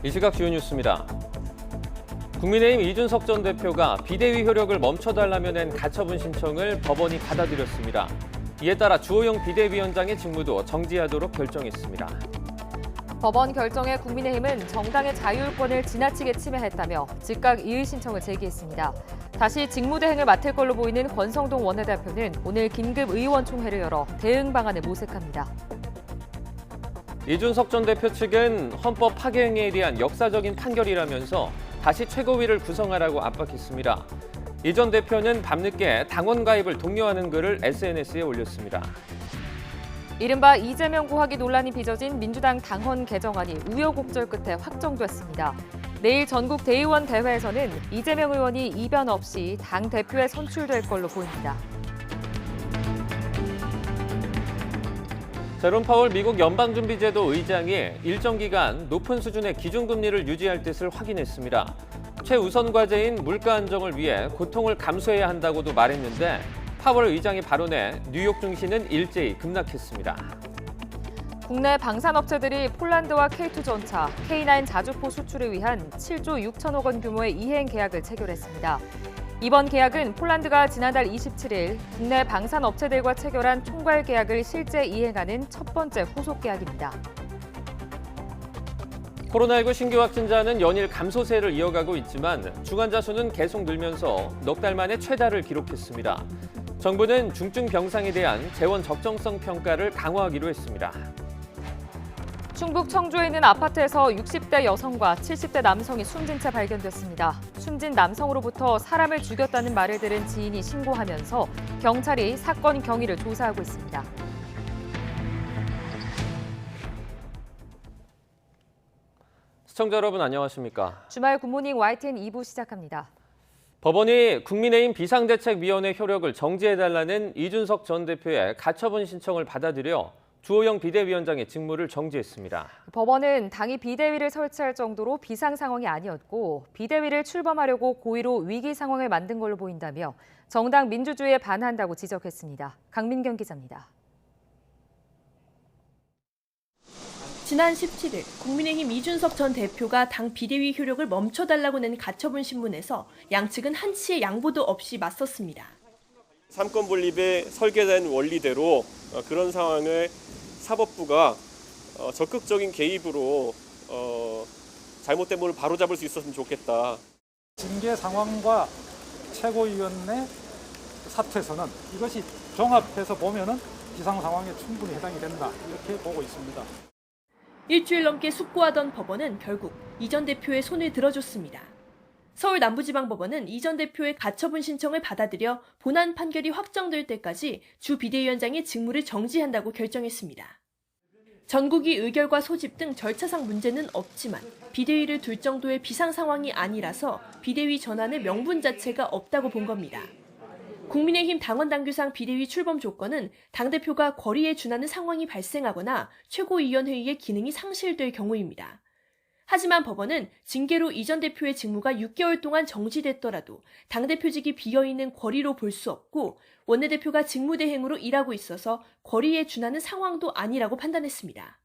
이 시각 주요 뉴스입니다. 국민의힘 이준석 전 대표가 비대위 효력을 멈춰달라며 낸 가처분 신청을 법원이 받아들였습니다. 이에 따라 주호영 비대위원장의 직무도 정지하도록 결정했습니다. 법원 결정에 국민의힘은 정당의 자율권을 지나치게 침해했다며 즉각 이의 신청을 제기했습니다. 다시 직무대행을 맡을 걸로 보이는 권성동 원내대표는 오늘 긴급 의원총회를 열어 대응 방안을 모색합니다. 이준석 전 대표 측은 헌법 파괴 행위에 대한 역사적인 판결이라면서 다시 최고위를 구성하라고 압박했습니다. 이 전 대표는 밤늦게 당원 가입을 독려하는 글을 SNS에 올렸습니다. 이른바 이재명 구하기 논란이 빚어진 민주당 당헌 개정안이 우여곡절 끝에 확정됐습니다. 내일 전국 대의원 대회에서는 이재명 의원이 이변 없이 당 대표에 선출될 걸로 보입니다. 제롬 파월 미국 연방준비제도 의장이 일정 기간 높은 수준의 기준금리를 유지할 뜻을 확인했습니다. 최우선 과제인 물가 안정을 위해 고통을 감수해야 한다고도 말했는데 파월 의장의 발언에 뉴욕 증시는 일제히 급락했습니다. 국내 방산업체들이 폴란드와 K2전차, K9 자주포 수출을 위한 7조 6천억 원 규모의 이행 계약을 체결했습니다. 이번 계약은 폴란드가 지난달 27일 국내 방산업체들과 체결한 총괄 계약을 실제 이행하는 첫 번째 후속 계약입니다. 코로나19 신규 확진자는 연일 감소세를 이어가고 있지만 중환자 수는 계속 늘면서 넉 달 만에 최다를 기록했습니다. 정부는 중증 병상에 대한 재원 적정성 평가를 강화하기로 했습니다. 충북 청주에 있는 아파트에서 60대 여성과 70대 남성이 숨진 채 발견됐습니다. 숨진 남성으로부터 사람을 죽였다는 말을 들은 지인이 신고하면서 경찰이 사건 경위를 조사하고 있습니다. 시청자 여러분 안녕하십니까? 주말 굿모닝 YTN 2부 시작합니다. 법원이 국민의힘 비상대책위원회 효력을 정지해달라는 이준석 전 대표의 가처분 신청을 받아들여 주호영 비대위원장의 직무를 정지했습니다. 법원은 당이 비대위를 설치할 정도로 비상 상황이 아니었고 비대위를 출범하려고 고의로 위기 상황을 만든 걸로 보인다며 정당 민주주의에 반한다고 지적했습니다. 강민경 기자입니다. 지난 17일 국민의힘 이준석 전 대표가 당 비대위 효력을 멈춰달라고 낸 가처분 신문에서 양측은 한치의 양보도 없이 맞섰습니다. 삼권 분립에 설계된 원리대로 그런 상황을 사법부가 적극적인 개입으로 잘못된 부분을 바로잡을 수 있었으면 좋겠다. 징계 상황과 최고위원회 사퇴서는 이것이 종합해서 보면은 비상 상황에 충분히 해당이 된다 이렇게 보고 있습니다. 일주일 넘게 숙고하던 법원은 결국 이 전 대표의 손을 들어줬습니다. 서울 남부지방법원은 이 전 대표의 가처분 신청을 받아들여 본안 판결이 확정될 때까지 주 비대위원장의 직무를 정지한다고 결정했습니다. 전국이 의결과 소집 등 절차상 문제는 없지만 비대위를 둘 정도의 비상 상황이 아니라서 비대위 전환의 명분 자체가 없다고 본 겁니다. 국민의힘 당원당규상 비대위 출범 조건은 당대표가 권리에 준하는 상황이 발생하거나 최고위원회의의 기능이 상실될 경우입니다. 하지만 법원은 징계로 이 전 대표의 직무가 6개월 동안 정지됐더라도 당대표직이 비어있는 권리로 볼 수 없고 원내대표가 직무대행으로 일하고 있어서 권리에 준하는 상황도 아니라고 판단했습니다.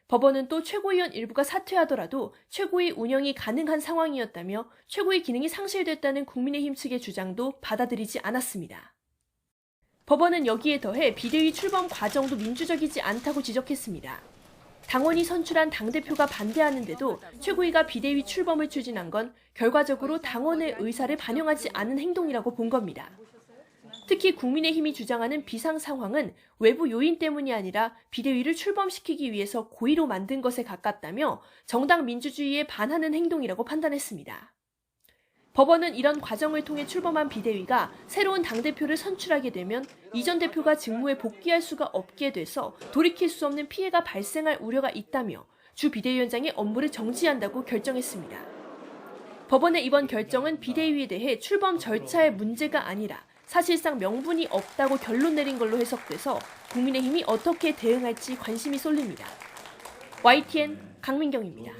법원은 또 최고위원 일부가 사퇴하더라도 최고위 운영이 가능한 상황이었다며 최고위 기능이 상실됐다는 국민의힘 측의 주장도 받아들이지 않았습니다. 법원은 여기에 더해 비대위 출범 과정도 민주적이지 않다고 지적했습니다. 당원이 선출한 당대표가 반대하는데도 최고위가 비대위 출범을 추진한 건 결과적으로 당원의 의사를 반영하지 않은 행동이라고 본 겁니다. 특히 국민의힘이 주장하는 비상 상황은 외부 요인 때문이 아니라 비대위를 출범시키기 위해서 고의로 만든 것에 가깝다며 정당 민주주의에 반하는 행동이라고 판단했습니다. 법원은 이런 과정을 통해 출범한 비대위가 새로운 당대표를 선출하게 되면 이 전 대표가 직무에 복귀할 수가 없게 돼서 돌이킬 수 없는 피해가 발생할 우려가 있다며 주 비대위원장의 업무를 정지한다고 결정했습니다. 법원의 이번 결정은 비대위에 대해 출범 절차의 문제가 아니라 사실상 명분이 없다고 결론 내린 걸로 해석돼서 국민의힘이 어떻게 대응할지 관심이 쏠립니다. YTN 강민경입니다.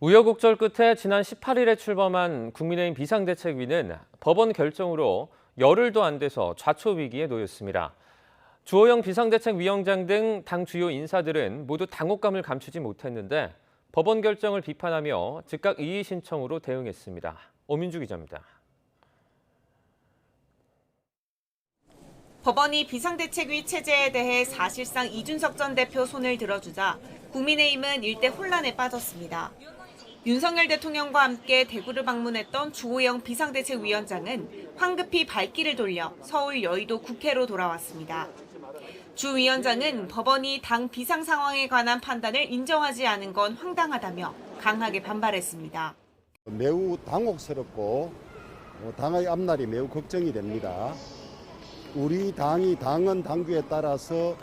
우여곡절 끝에 지난 18일에 출범한 국민의힘 비상대책위는 법원 결정으로 열흘도 안 돼서 좌초 위기에 놓였습니다. 주호영 비상대책위원장 등 당 주요 인사들은 모두 당혹감을 감추지 못했는데 법원 결정을 비판하며 즉각 이의 신청으로 대응했습니다. 오민주 기자입니다. 법원이 비상대책위 체제에 대해 사실상 이준석 전 대표 손을 들어주자 국민의힘은 일대 혼란에 빠졌습니다. 윤석열 대통령과 함께 대구를 방문했던 주호영 비상대책위원장은 황급히 발길을 돌려 서울 여의도 국회로 돌아왔습니다. 주 위원장은 법원이 당 비상 상황에 관한 판단을 인정하지 않은 건 황당하다며 강하게 반발했습니다. 매우 당혹스럽고 당의 앞날이 매우 걱정이 됩니다. 우리 당이 당헌 당규에 따라서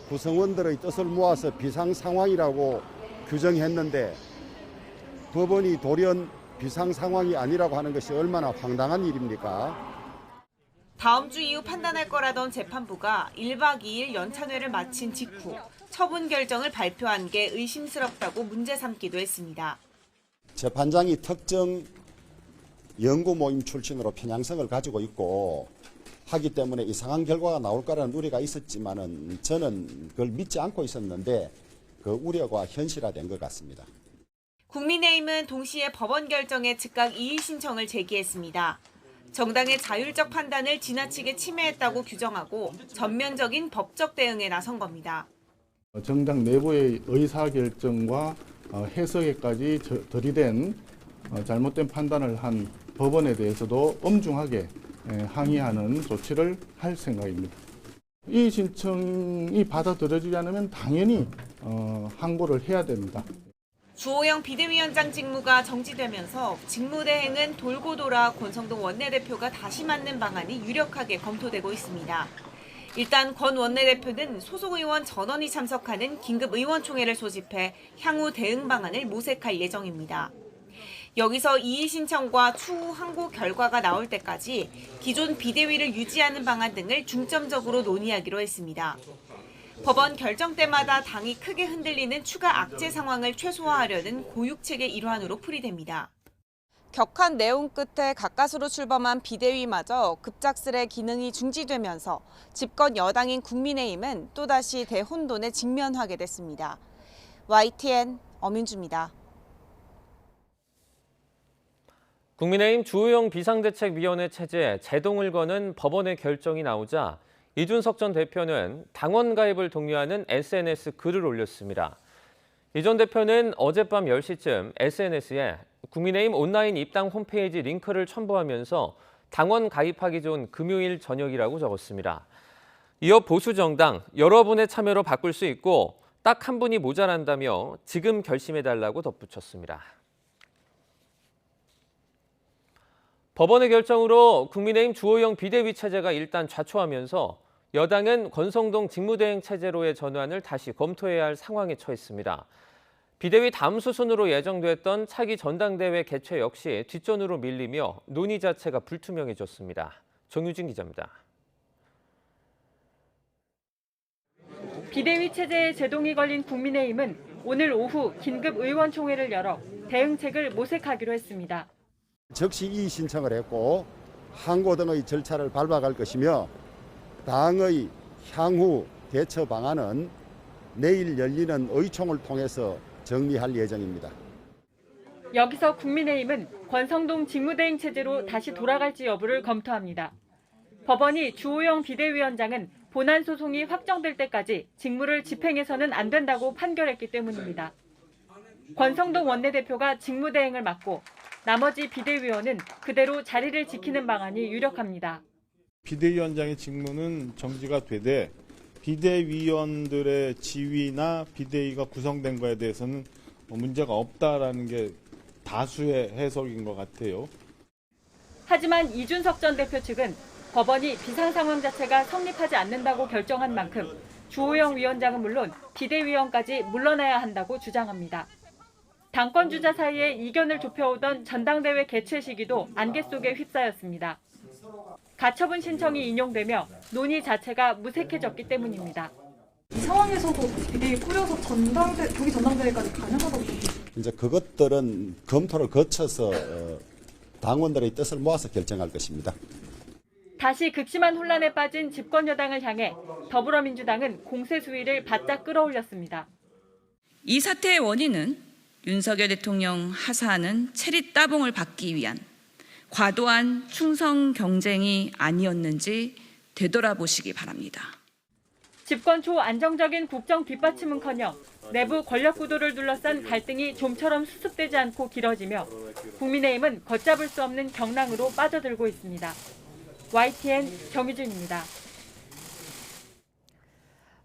구성원들의 뜻을 모아서 비상 상황이라고 규정했는데 법원이 돌연 비상 상황이 아니라고 하는 것이 얼마나 황당한 일입니까? 다음 주 이후 판단할 거라던 재판부가 1박 2일 연찬회를 마친 직후 처분 결정을 발표한 게 의심스럽다고 문제 삼기도 했습니다. 재판장이 특정 연구 모임 출신으로 편향성을 가지고 있고 하기 때문에 이상한 결과가 나올 거라는 우려가 있었지만은 저는 그걸 믿지 않고 있었는데 그 우려가 현실화된 것 같습니다. 국민의힘은 동시에 법원 결정에 즉각 이의 신청을 제기했습니다. 정당의 자율적 판단을 지나치게 침해했다고 규정하고 전면적인 법적 대응에 나선 겁니다. 정당 내부의 의사결정과 해석에까지 들이댄 잘못된 판단을 한 법원에 대해서도 엄중하게 항의하는 조치를 할 생각입니다. 이 신청이 받아들여지지 않으면 당연히 항고를 해야 됩니다. 주호영 비대위원장 직무가 정지되면서 직무대행은 돌고 돌아 권성동 원내대표가 다시 맡는 방안이 유력하게 검토되고 있습니다. 일단 권 원내대표는 소속 의원 전원이 참석하는 긴급 의원총회를 소집해 향후 대응 방안을 모색할 예정입니다. 여기서 이의 신청과 추후 항고 결과가 나올 때까지 기존 비대위를 유지하는 방안 등을 중점적으로 논의하기로 했습니다. 법원 결정 때마다 당이 크게 흔들리는 추가 악재 상황을 최소화하려는 고육책의 일환으로 풀이됩니다. 격한 내용 끝에 가까스로 출범한 비대위마저 급작스레 기능이 중지되면서 집권 여당인 국민의힘은 또다시 대혼돈에 직면하게 됐습니다. YTN 엄윤주입니다. 국민의힘 주호영 비상대책위원회 체제에 제동을 거는 법원의 결정이 나오자 이준석 전 대표는 당원 가입을 독려하는 SNS 글을 올렸습니다. 이 전 대표는 어젯밤 10시쯤 SNS에 국민의힘 온라인 입당 홈페이지 링크를 첨부하면서 당원 가입하기 좋은 금요일 저녁이라고 적었습니다. 이어 보수 정당 여러분의 참여로 바꿀 수 있고 딱 한 분이 모자란다며 지금 결심해달라고 덧붙였습니다. 법원의 결정으로 국민의힘 주호영 비대위 체제가 일단 좌초하면서 여당은 권성동 직무대행 체제로의 전환을 다시 검토해야 할 상황에 처했습니다. 비대위 다음 수순으로 예정됐던 차기 전당대회 개최 역시 뒷전으로 밀리며 논의 자체가 불투명해졌습니다. 정유진 기자입니다. 비대위 체제에 제동이 걸린 국민의힘은 오늘 오후 긴급 의원총회를 열어 대응책을 모색하기로 했습니다. 즉시 이의 신청을 했고 항고 등의 절차를 밟아갈 것이며 당의 향후 대처 방안은 내일 열리는 의총을 통해서 정리할 예정입니다. 여기서 국민의힘은 권성동 직무대행 체제로 다시 돌아갈지 여부를 검토합니다. 법원이 주호영 비대위원장은 본안 소송이 확정될 때까지 직무를 집행해서는 안 된다고 판결했기 때문입니다. 권성동 원내대표가 직무대행을 맡고 나머지 비대위원은 그대로 자리를 지키는 방안이 유력합니다. 비대위원장의 직무는 정지가 되되 비대위원들의 지위나 비대위가 구성된 거에 대해서는 문제가 없다라는 게 다수의 해석인 것 같아요. 하지만 이준석 전 대표 측은 법원이 비상상황 자체가 성립하지 않는다고 결정한 만큼 주호영 위원장은 물론 비대위원까지 물러나야 한다고 주장합니다. 당권 주자 사이에 이견을 좁혀오던 전당대회 개최 시기도 안개 속에 휩싸였습니다. 가처분 신청이 인용되며 논의 자체가 무색해졌기 때문입니다. 이 상황에서도 비대위 꾸려서 조기 전당대회까지 가능하다고 보십니까? 이제 그것들은 검토를 거쳐서 당원들의 뜻을 모아서 결정할 것입니다. 다시 극심한 혼란에 빠진 집권 여당을 향해 더불어민주당은 공세 수위를 바짝 끌어올렸습니다. 이 사태의 원인은 윤석열 대통령 하사하는 체리 따봉을 받기 위한 과도한 충성 경쟁이 아니었는지 되돌아보시기 바랍니다. 집권 초 안정적인 국정 뒷받침은커녕 내부 권력 구도를 둘러싼 갈등이 좀처럼 수습되지 않고 길어지며 국민의힘은 걷잡을 수 없는 경랑으로 빠져들고 있습니다. YTN 정유진입니다.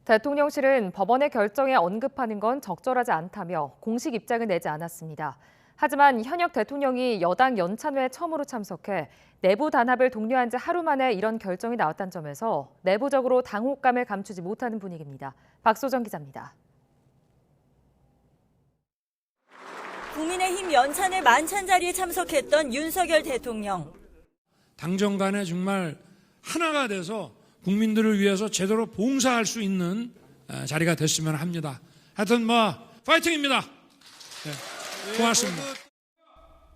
대통령실은 법원의 결정에 언급하는 건 적절하지 않다며 공식 입장을 내지 않았습니다. 하지만 현역 대통령이 여당 연찬회에 처음으로 참석해 내부 단합을 독려한 지 하루 만에 이런 결정이 나왔다는 점에서 내부적으로 당혹감을 감추지 못하는 분위기입니다. 박소정 기자입니다. 국민의힘 연찬회 만찬 자리에 참석했던 윤석열 대통령. 당정 간에 정말 하나가 돼서 국민들을 위해서 제대로 봉사할 수 있는 자리가 됐으면 합니다. 하여튼 파이팅입니다. 네, 고맙습니다.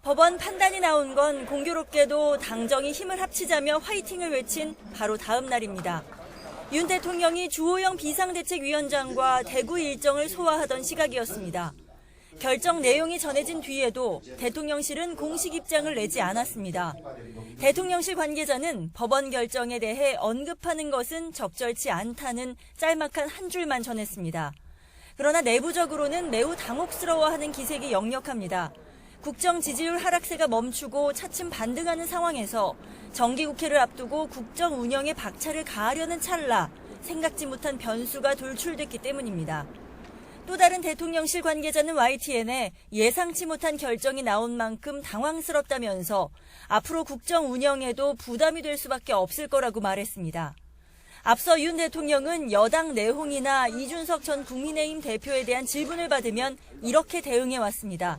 법원 판단이 나온 건 공교롭게도 당정이 힘을 합치자며 화이팅을 외친 바로 다음 날입니다. 윤 대통령이 주호영 비상대책위원장과 대구 일정을 소화하던 시각이었습니다. 결정 내용이 전해진 뒤에도 대통령실은 공식 입장을 내지 않았습니다. 대통령실 관계자는 법원 결정에 대해 언급하는 것은 적절치 않다는 짤막한 한 줄만 전했습니다. 그러나 내부적으로는 매우 당혹스러워하는 기색이 역력합니다. 국정 지지율 하락세가 멈추고 차츰 반등하는 상황에서 정기국회를 앞두고 국정 운영에 박차를 가하려는 찰나 생각지 못한 변수가 돌출됐기 때문입니다. 또 다른 대통령실 관계자는 YTN에 예상치 못한 결정이 나온 만큼 당황스럽다면서 앞으로 국정 운영에도 부담이 될 수밖에 없을 거라고 말했습니다. 앞서 윤 대통령은 여당 내홍이나 이준석 전 국민의힘 대표에 대한 질문을 받으면 이렇게 대응해왔습니다.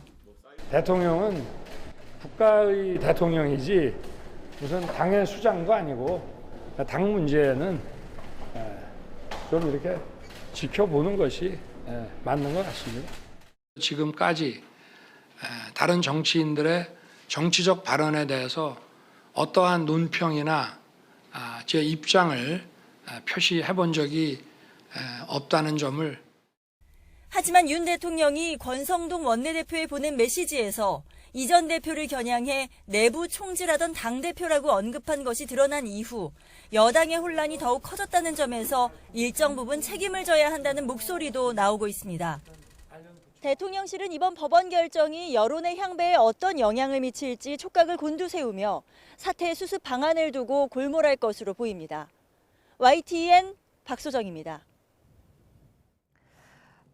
대통령은 국가의 대통령이지 무슨 당의 수장도 아니고 당 문제는 좀 이렇게 지켜보는 것이 맞는 것 같습니다. 지금까지 다른 정치인들의 정치적 발언에 대해서 어떠한 논평이나 제 입장을 표시해 본 적이 없다는 점을. 하지만 윤 대통령이 권성동 원내대표에 보낸 메시지에서 이 전 대표를 겨냥해 내부 총질하던 당대표라고 언급한 것이 드러난 이후 여당의 혼란이 더욱 커졌다는 점에서 일정 부분 책임을 져야 한다는 목소리도 나오고 있습니다. 대통령실은 이번 법원 결정이 여론의 향배에 어떤 영향을 미칠지 촉각을 곤두세우며 사태 수습 방안을 두고 골몰할 것으로 보입니다. YTN 박소정입니다.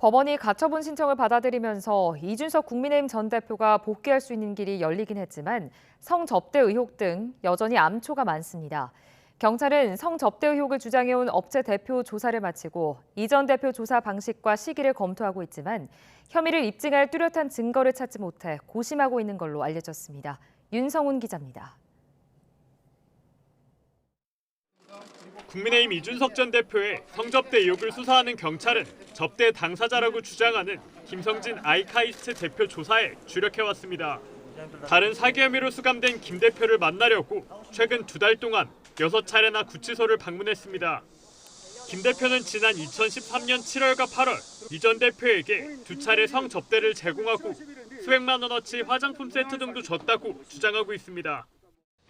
법원이 가처분 신청을 받아들이면서 이준석 국민의힘 전 대표가 복귀할 수 있는 길이 열리긴 했지만 성접대 의혹 등 여전히 암초가 많습니다. 경찰은 성접대 의혹을 주장해온 업체 대표 조사를 마치고 이 전 대표 조사 방식과 시기를 검토하고 있지만 혐의를 입증할 뚜렷한 증거를 찾지 못해 고심하고 있는 걸로 알려졌습니다. 윤성훈 기자입니다. 국민의힘 이준석 전 대표의 성접대 의혹을 수사하는 경찰은 접대 당사자라고 주장하는 김성진 아이카이스트 대표 조사에 주력해왔습니다. 다른 사기 혐의로 수감된 김 대표를 만나려고 최근 2달 동안 6차례나 구치소를 방문했습니다. 김 대표는 지난 2013년 7월과 8월 이 전 대표에게 2차례 성접대를 제공하고 수백만 원어치 화장품 세트 등도 줬다고 주장하고 있습니다.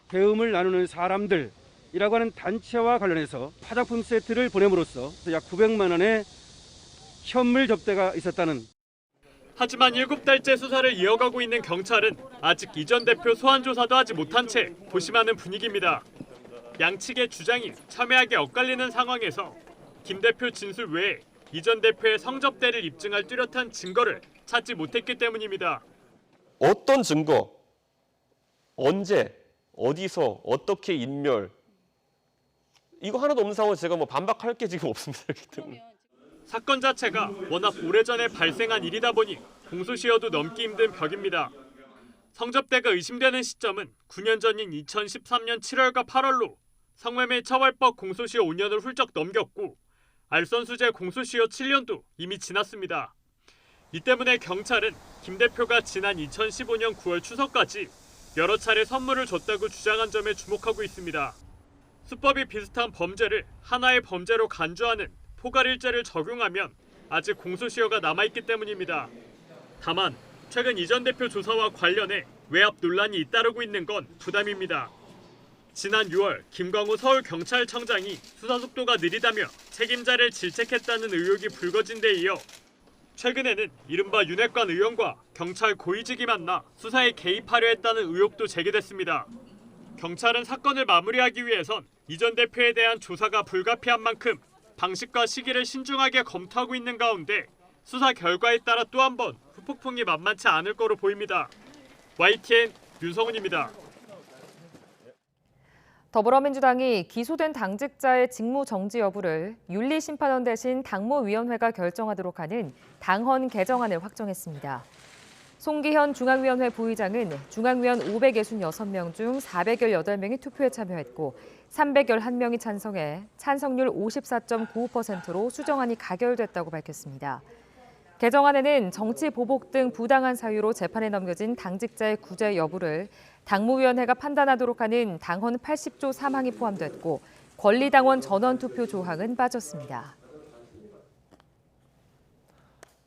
배움을 나누는 사람들이라고 하는 단체와 관련해서 화장품 세트를 보냄으로써 약 900만 원의 현물 접대가 있었다는. 하지만 7달째 수사를 이어가고 있는 경찰은 아직 이 전 대표 소환 조사도 하지 못한 채 고심하는 분위기입니다. 양측의 주장이 첨예하게 엇갈리는 상황에서 김 대표 진술 외에 이 전 대표의 성접대를 입증할 뚜렷한 증거를 찾지 못했기 때문입니다. 어떤 증거, 언제, 어디서, 어떻게 인멸, 이거 하나도 없는 상황에서 제가 반박할 게 지금 없습니다. 그렇기 때문에. 사건 자체가 워낙 오래전에 발생한 일이다 보니 공소시효도 넘기 힘든 벽입니다. 성접대가 의심되는 시점은 9년 전인 2013년 7월과 8월로 성매매 처벌법 공소시효 5년을 훌쩍 넘겼고 알선수재 공소시효 7년도 이미 지났습니다. 이 때문에 경찰은 김 대표가 지난 2015년 9월 추석까지 여러 차례 선물을 줬다고 주장한 점에 주목하고 있습니다. 수법이 비슷한 범죄를 하나의 범죄로 간주하는 포괄일죄를 적용하면 아직 공소시효가 남아있기 때문입니다. 다만 최근 이 전 대표 조사와 관련해 외압 논란이 잇따르고 있는 건 부담입니다. 지난 6월 김광호 서울경찰청장이 수사 속도가 느리다며 책임자를 질책했다는 의혹이 불거진 데 이어 최근에는 이른바 윤핵관 의원과 경찰 고위직이 만나 수사에 개입하려 했다는 의혹도 제기됐습니다. 경찰은 사건을 마무리하기 위해선 이 전 대표에 대한 조사가 불가피한 만큼 방식과 시기를 신중하게 검토하고 있는 가운데 수사 결과에 따라 또 한 번 후폭풍이 만만치 않을 거로 보입니다. YTN 윤성훈입니다. 더불어민주당이 기소된 당직자의 직무 정지 여부를 윤리심판원 대신 당무위원회가 결정하도록 하는 당헌 개정안을 확정했습니다. 송기현 중앙위원회 부의장은 중앙위원 566명 중 418명이 투표에 참여했고 311명이 찬성해 찬성률 54.95%로 수정안이 가결됐다고 밝혔습니다. 개정안에는 정치 보복 등 부당한 사유로 재판에 넘겨진 당직자의 구제 여부를 당무위원회가 판단하도록 하는 당헌 80조 3항이 포함됐고 권리당원 전원투표 조항은 빠졌습니다.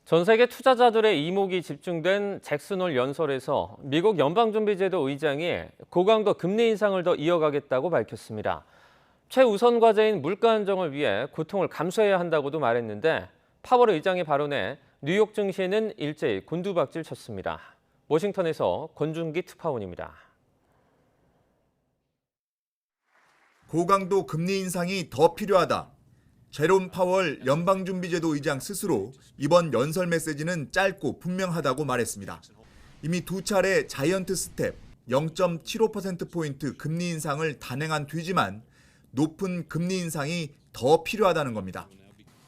전 세계 투자자들의 이목이 집중된 잭슨홀 연설에서 미국 연방준비제도 의장이 고강도 금리 인상을 더 이어가겠다고 밝혔습니다. 최우선 과제인 물가 안정을 위해 고통을 감수해야 한다고도 말했는데 파월 의장의 발언에 뉴욕 증시는 일제히 곤두박질 쳤습니다. 워싱턴에서 권준기 특파원입니다. 고강도 금리 인상이 더 필요하다. 제롬 파월 연방준비제도 의장 스스로 이번 연설 메시지는 짧고 분명하다고 말했습니다. 이미 두 차례 자이언트 스텝 0.75%포인트 금리 인상을 단행한 뒤지만 높은 금리 인상이 더 필요하다는 겁니다.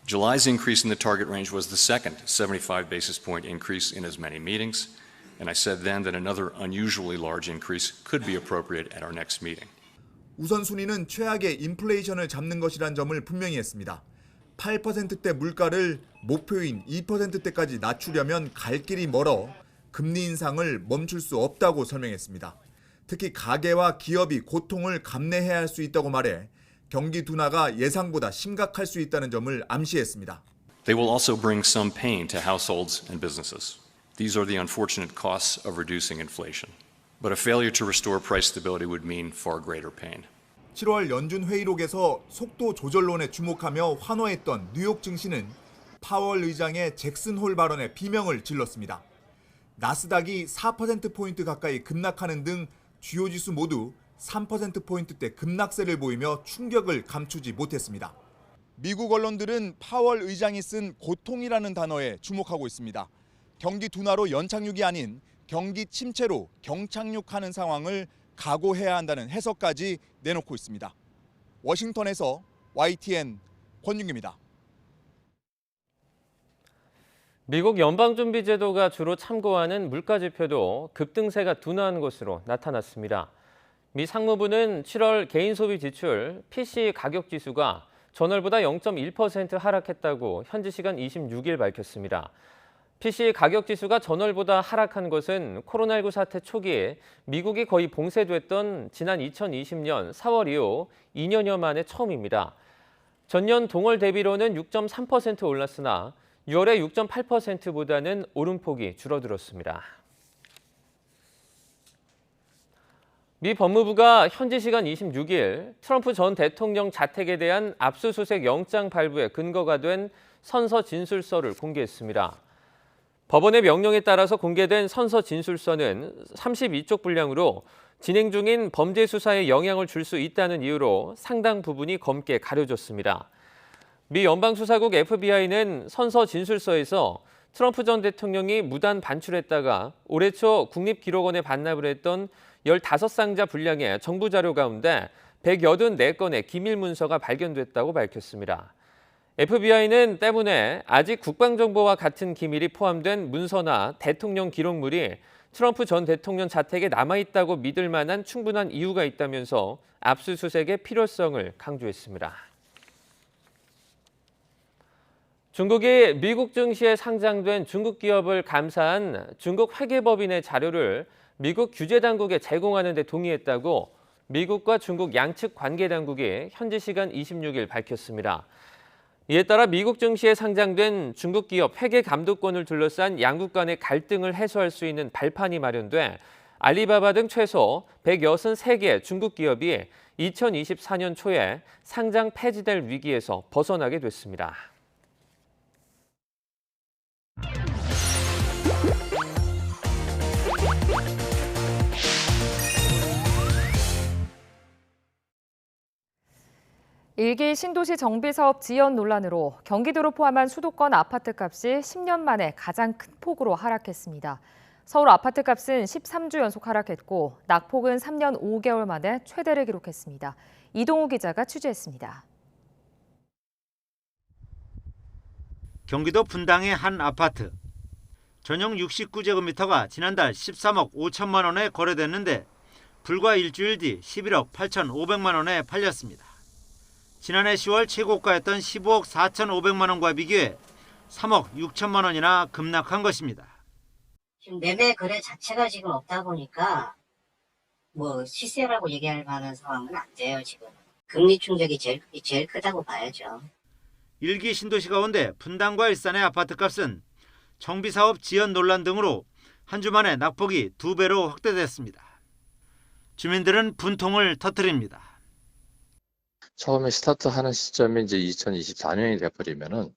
July's increase in the target range was the second 75 basis point increase in as many meetings, and I said then that another unusually large increase could be appropriate at our next meeting. 우선순위는 최악의 인플레이션을 잡는 것이란 점을 분명히 했습니다. 8%대 물가를 목표인 2%대까지 낮추려면 갈 길이 멀어 금리 인상을 멈출 수 없다고 설명했습니다. 특히 가계와 기업이 고통을 감내해야 할 수 있다고 말해 경기 둔화가 예상보다 심각할 수 있다는 점을 암시했습니다. They will also bring some pain to households and businesses. These are the unfortunate costs of reducing inflation. But a failure to restore price stability would mean far greater pain. 7월 연준 회의록에서 속도 조절론에 주목하며 환호했던 뉴욕 증시는 파월 의장의 잭슨홀 발언에 비명을 질렀습니다. 나스닥이 4%포인트 가까이 급락하는 등 주요 지수 모두 3%포인트대 급락세를 보이며 충격을 감추지 못했습니다. 미국 언론들은 파월 의장이 쓴 고통이라는 단어에 주목하고 있습니다. 경기 둔화로 연착륙이 아닌 경기 침체로 경착륙하는 상황을 각오해야 한다는 해석까지 내놓고 있습니다. 워싱턴에서 YTN 권윤기입니다. 미국 연방준비제도가 주로 참고하는 물가지표도 급등세가 둔화한 것으로 나타났습니다. 미 상무부는 7월 개인소비 지출 PCE 가격지수가 전월보다 0.1% 하락했다고 현지 시간 26일 밝혔습니다. PCE 가격지수가 전월보다 하락한 것은 코로나19 사태 초기에 미국이 거의 봉쇄됐던 지난 2020년 4월 이후 2년여 만에 처음입니다. 전년 동월 대비로는 6.3% 올랐으나 6월에 6.8%보다는 오름폭이 줄어들었습니다. 미 법무부가 현지 시간 26일 트럼프 전 대통령 자택에 대한 압수수색 영장 발부에 근거가 된 선서 진술서를 공개했습니다. 법원의 명령에 따라서 공개된 선서 진술서는 32쪽 분량으로 진행 중인 범죄 수사에 영향을 줄 수 있다는 이유로 상당 부분이 검게 가려졌습니다. 미 연방수사국 FBI는 선서 진술서에서 트럼프 전 대통령이 무단 반출했다가 올해 초 국립기록원에 반납을 했던 15상자 분량의 정부 자료 가운데 184건의 기밀 문서가 발견됐다고 밝혔습니다. FBI는 때문에 아직 국방정보와 같은 기밀이 포함된 문서나 대통령 기록물이 트럼프 전 대통령 자택에 남아있다고 믿을 만한 충분한 이유가 있다면서 압수수색의 필요성을 강조했습니다. 중국이 미국 증시에 상장된 중국 기업을 감사한 중국 회계법인의 자료를 미국 규제당국에 제공하는 데 동의했다고 미국과 중국 양측 관계당국이 현지 시간 26일 밝혔습니다. 이에 따라 미국 증시에 상장된 중국 기업 회계 감독권을 둘러싼 양국 간의 갈등을 해소할 수 있는 발판이 마련돼 알리바바 등 최소 163개 중국 기업이 2024년 초에 상장 폐지될 위기에서 벗어나게 됐습니다. 일기 신도시 정비사업 지연 논란으로 경기도를 포함한 수도권 아파트값이 10년 만에 가장 큰 폭으로 하락했습니다. 서울 아파트값은 13주 연속 하락했고 낙폭은 3년 5개월 만에 최대를 기록했습니다. 이동우 기자가 취재했습니다. 경기도 분당의 한 아파트. 전용 69제곱미터가 지난달 13억 5천만 원에 거래됐는데 불과 일주일 뒤 11억 8,500만 원에 팔렸습니다. 지난해 10월 최고가였던 15억 4,500만 원과 비교해 3억 6천만 원이나 급락한 것입니다. 지금 매매 거래 자체가 지금 없다 보니까 뭐 시세라고 얘기할 만한 상황은 안 돼요, 지금. 금리 충격이 제일 크다고 봐야죠. 일기 신도시 가운데 분당과 일산의 아파트값은 정비사업 지연 논란 등으로 한 주 만에 낙폭이 2배로 확대됐습니다. 주민들은 분통을 터뜨립니다. 처음에 스타트하는 시점이 이제 2024년이 돼버리면은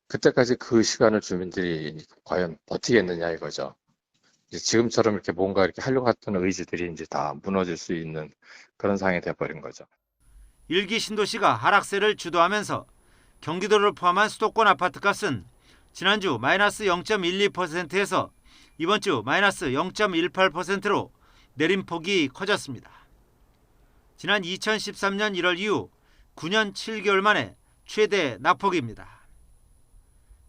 그때까지 그 시간을 주민들이 과연 버티겠느냐 이거죠. 이제 지금처럼 이렇게 뭔가 이렇게 하려고 했던 의지들이 이제 다 무너질 수 있는 그런 상황이 돼버린 거죠. 일기 신도시가 하락세를 주도하면서 경기도를 포함한 수도권 아파트값은 지난주 마이너스 0.12%에서 이번 주 마이너스 0.18%로 내림폭이 커졌습니다. 지난 2013년 1월 이후 9년 7개월 만에 최대 낙폭입니다.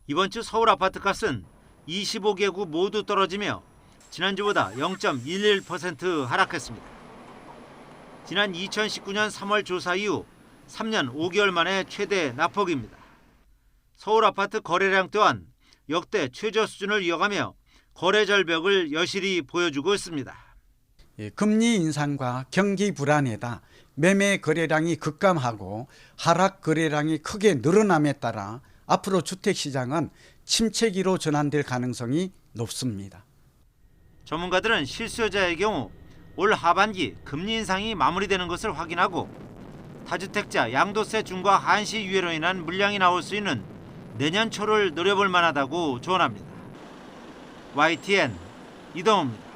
이번 주 서울 아파트값은 25개구 모두 떨어지며 지난주보다 0.11% 하락했습니다. 지난 2019년 3월 조사 이후 3년 5개월 만에 최대 낙폭입니다. 서울 아파트 거래량 또한 역대 최저 수준을 이어가며 거래 절벽을 여실히 보여주고 있습니다. 금리 인상과 경기 불안에다 매매 거래량이 급감하고 하락 거래량이 크게 늘어남에 따라 앞으로 주택시장은 침체기로 전환될 가능성이 높습니다. 전문가들은 실수요자의 경우 올 하반기 금리 인상이 마무리되는 것을 확인하고 다주택자 양도세 중과 한시 유예로 인한 물량이 나올 수 있는 내년 초를 노려볼 만하다고 조언합니다. YTN 이동호입니다.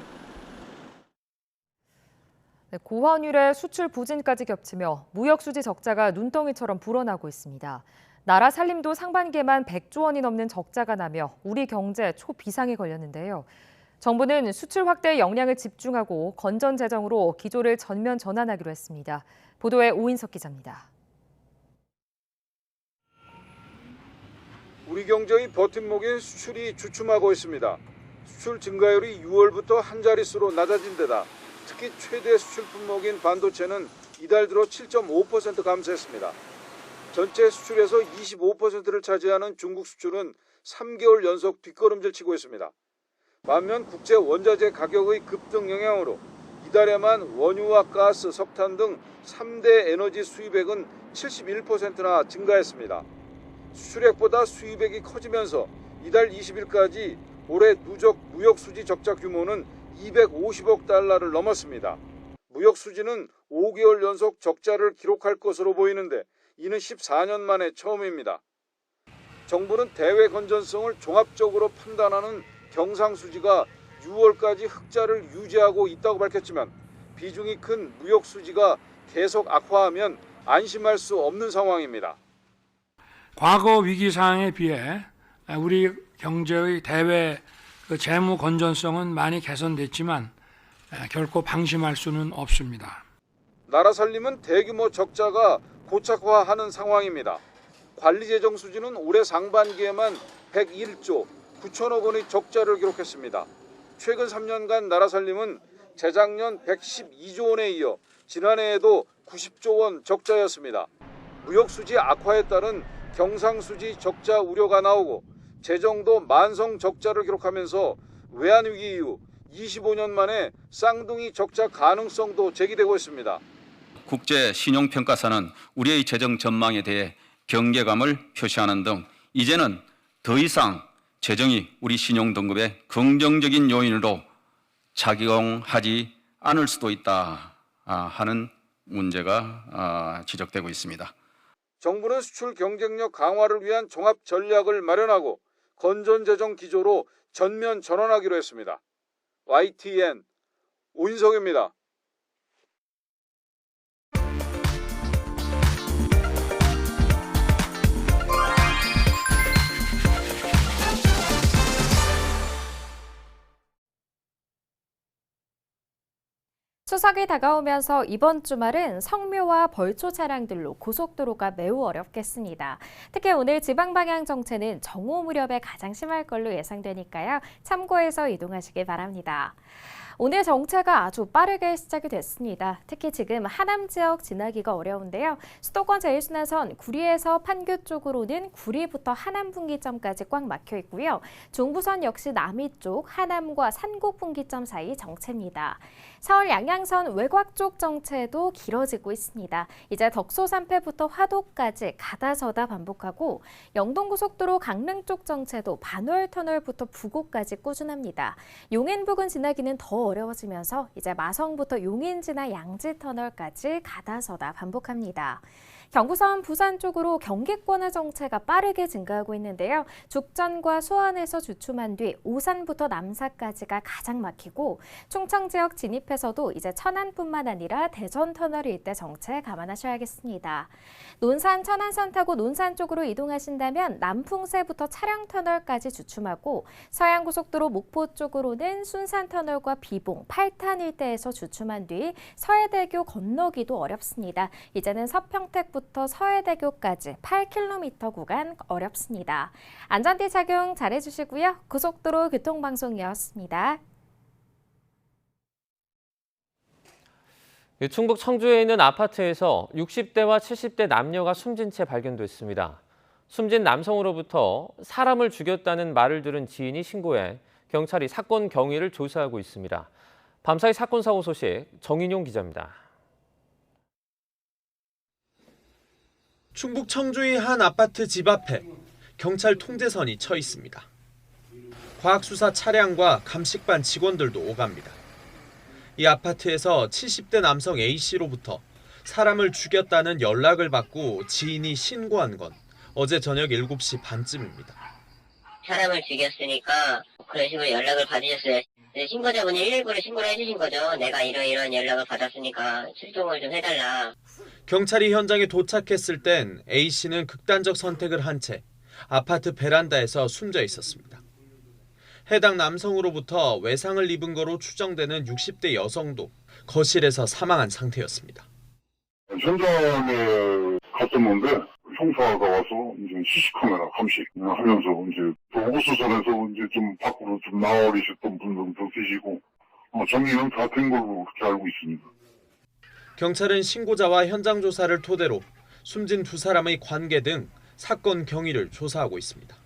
고환율의 수출 부진까지 겹치며 무역 수지 적자가 눈덩이처럼 불어나고 있습니다. 나라 살림도 상반기에만 100조 원이 넘는 적자가 나며 우리 경제 초비상에 걸렸는데요. 정부는 수출 확대에 역량을 집중하고 건전 재정으로 기조를 전면 전환하기로 했습니다. 보도에 오인석 기자입니다. 우리 경제의 버팀목인 수출이 주춤하고 있습니다. 수출 증가율이 6월부터 한 자릿수로 낮아진 데다 특히 최대 수출 품목인 반도체는 이달 들어 7.5% 감소했습니다. 전체 수출에서 25%를 차지하는 중국 수출은 3개월 연속 뒷걸음질 치고 있습니다. 반면 국제 원자재 가격의 급등 영향으로 이달에만 원유와 가스, 석탄 등 3대 에너지 수입액은 71%나 증가했습니다. 수출액보다 수입액이 커지면서 이달 20일까지 올해 누적 무역 수지 적자 규모는 250억 달러를 넘었습니다. 무역 수지는 5개월 연속 적자를 기록할 것으로 보이는데 이는 14년 만에 처음입니다. 정부는 대외 건전성을 종합적으로 판단하는 경상수지가 6월까지 흑자를 유지하고 있다고 밝혔지만 비중이 큰 무역 수지가 계속 악화하면 안심할 수 없는 상황입니다. 과거 위기 상황에 비해 우리 경제의 대외 재무 건전성은 많이 개선됐지만 결코 방심할 수는 없습니다. 나라 살림은 대규모 적자가 고착화하는 상황입니다. 관리재정 수지는 올해 상반기에만 101조 9천억 원의 적자를 기록했습니다. 최근 3년간 나라 살림은 재작년 112조 원에 이어 지난해에도 90조 원 적자였습니다. 무역 수지 악화에 따른 경상수지 적자 우려가 나오고 재정도 만성 적자를 기록하면서 외환위기 이후 25년 만에 쌍둥이 적자 가능성도 제기되고 있습니다. 국제신용평가사는 우리의 재정 전망에 대해 경계감을 표시하는 등 이제는 더 이상 재정이 우리 신용 등급의 긍정적인 요인으로 작용하지 않을 수도 있다 하는 문제가 지적되고 있습니다. 정부는 수출 경쟁력 강화를 위한 종합 전략을 마련하고 건전재정 기조로 전면 전환하기로 했습니다. YTN 오인석입니다. 추석이 다가오면서 이번 주말은 성묘와 벌초 차량들로 고속도로가 매우 어렵겠습니다. 특히 오늘 지방 방향 정체는 정오 무렵에 가장 심할 걸로 예상되니까요. 참고해서 이동하시길 바랍니다. 오늘 정체가 아주 빠르게 시작이 됐습니다. 특히 지금 하남 지역 지나기가 어려운데요. 수도권 제1순환선 구리에서 판교 쪽으로는 구리부터 하남 분기점까지 꽉 막혀 있고요. 중부선 역시 남이 쪽 하남과 산곡 분기점 사이 정체입니다. 서울 양양선 외곽 쪽 정체도 길어지고 있습니다. 이제 덕소 3패부터 화도까지 가다서다 반복하고 영동고속도로 강릉 쪽 정체도 반월 터널부터 부곡까지 꾸준합니다. 용인 부근 지나기는 더 어려워지면서 이제 마성부터 용인 지나 양지 터널까지 가다서다 반복합니다. 경부선 부산 쪽으로 경기권의 정체가 빠르게 증가하고 있는데요. 죽전과 수원에서 주춤한 뒤 오산부터 남사까지가 가장 막히고 충청 지역 진입에서도 이제 천안뿐만 아니라 대전 터널 일대 정체 감안하셔야겠습니다. 논산 천안선 타고 논산 쪽으로 이동하신다면 남풍세부터 차량터널까지 주춤하고 서해안고속도로 목포 쪽으로는 순산터널과 비봉, 팔탄 일대에서 주춤한 뒤 서해대교 건너기도 어렵습니다. 이제는 서평택부터 서해대교까지 8km 구간 어렵습니다. 안전띠 착용 잘해주시고요. 고속도로 교통방송이었습니다. 충북 청주에 있는 아파트에서 60대와 70대 남녀가 숨진 채 발견됐습니다. 숨진 남성으로부터 사람을 죽였다는 말을 들은 지인이 신고해 경찰이 사건 경위를 조사하고 있습니다. 밤사이 사건 사고 소식 정인용 기자입니다. 충북 청주의 한 아파트 집 앞에 경찰 통제선이 쳐 있습니다. 과학수사 차량과 감식반 직원들도 오갑니다. 이 아파트에서 70대 남성 A씨로부터 사람을 죽였다는 연락을 받고 지인이 신고한 건 어제 저녁 7시 반쯤입니다. 사람을 죽였으니까 그런 식으로 연락을 받으셨어요. 신고자분이 119를 신고를 해주신 거죠. 내가 이런 연락을 받았으니까 출동을 좀 해달라. 경찰이 현장에 도착했을 땐 A씨는 극단적 선택을 한 채 아파트 베란다에서 숨져 있었습니다. 해당 남성으로부터 외상을 입은 거로 추정되는 60대 여성도 거실에서 사망한 상태였습니다. 현장에 갔었는데 형사가 와서 이제 CC카메라 감식하면서 이제 보고수선에서 이제 좀 밖으로 좀 나와리셨던 분들도 계시고 정리는 다 된 걸로 그렇게 알고 있습니다. 경찰은 신고자와 현장 조사를 토대로 숨진 두 사람의 관계 등 사건 경위를 조사하고 있습니다.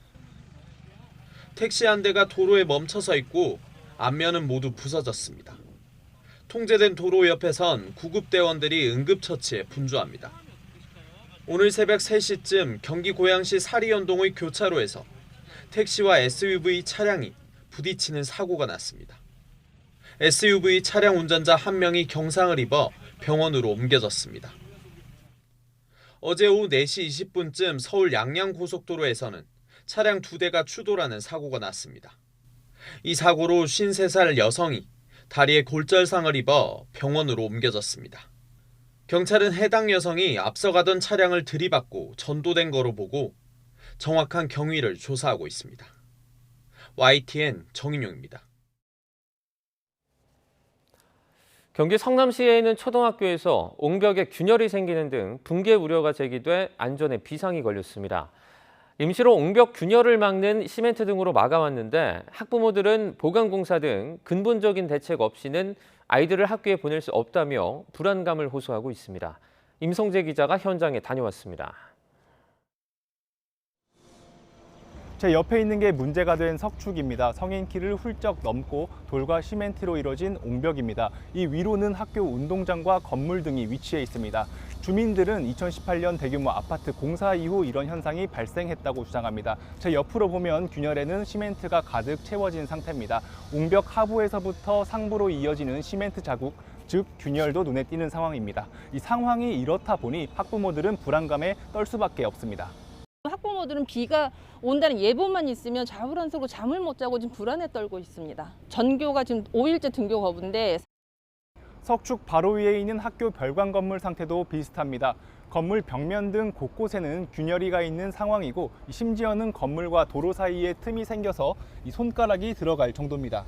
택시 한 대가 도로에 멈춰서 있고 앞면은 모두 부서졌습니다. 통제된 도로 옆에선 구급대원들이 응급처치에 분주합니다. 오늘 새벽 3시쯤 경기 고양시 사리연동의 교차로에서 택시와 SUV 차량이 부딪히는 사고가 났습니다. SUV 차량 운전자 1명이 경상을 입어 병원으로 옮겨졌습니다. 어제 오후 4시 20분쯤 서울 양양고속도로에서는 차량 2대가 추돌하는 사고가 났습니다. 이 사고로 53살 여성이 다리에 골절상을 입어 병원으로 옮겨졌습니다. 경찰은 해당 여성이 앞서가던 차량을 들이받고 전도된 거로 보고 정확한 경위를 조사하고 있습니다. YTN 정인용입니다. 경기 성남시에 있는 초등학교에서 옹벽에 균열이 생기는 등 붕괴 우려가 제기돼 안전에 비상이 걸렸습니다. 임시로 옹벽 균열을 막는 시멘트 등으로 막아왔는데 학부모들은 보강공사 등 근본적인 대책 없이는 아이들을 학교에 보낼 수 없다며 불안감을 호소하고 있습니다. 임성재 기자가 현장에 다녀왔습니다. 제 옆에 있는 게 문제가 된 석축입니다. 성인 키를 훌쩍 넘고 돌과 시멘트로 이뤄진 옹벽입니다. 이 위로는 학교 운동장과 건물 등이 위치해 있습니다. 주민들은 2018년 대규모 아파트 공사 이후 이런 현상이 발생했다고 주장합니다. 제 옆으로 보면 균열에는 시멘트가 가득 채워진 상태입니다. 옹벽 하부에서부터 상부로 이어지는 시멘트 자국, 즉 균열도 눈에 띄는 상황입니다. 이 상황이 이렇다 보니 학부모들은 불안감에 떨 수밖에 없습니다. 학부모들은 비가 온다는 예보만 있으면 자불안석으로 잠을 못 자고 지금 불안에 떨고 있습니다. 전교가 지금 5일째 등교 거부인데 석축 바로 위에 있는 학교 별관 건물 상태도 비슷합니다. 건물 벽면 등 곳곳에는 균열이가 있는 상황이고 심지어는 건물과 도로 사이에 틈이 생겨서 이 손가락이 들어갈 정도입니다.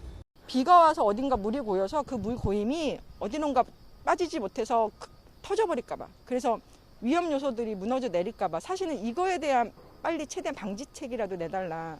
비가 와서 어딘가 물이 고여서 그 물 고임이 어디론가 빠지지 못해서 터져버릴까 봐. 그래서 위험 요소들이 무너져 내릴까 봐. 사실은 이거에 대한 빨리 최대한 방지책이라도 내달라.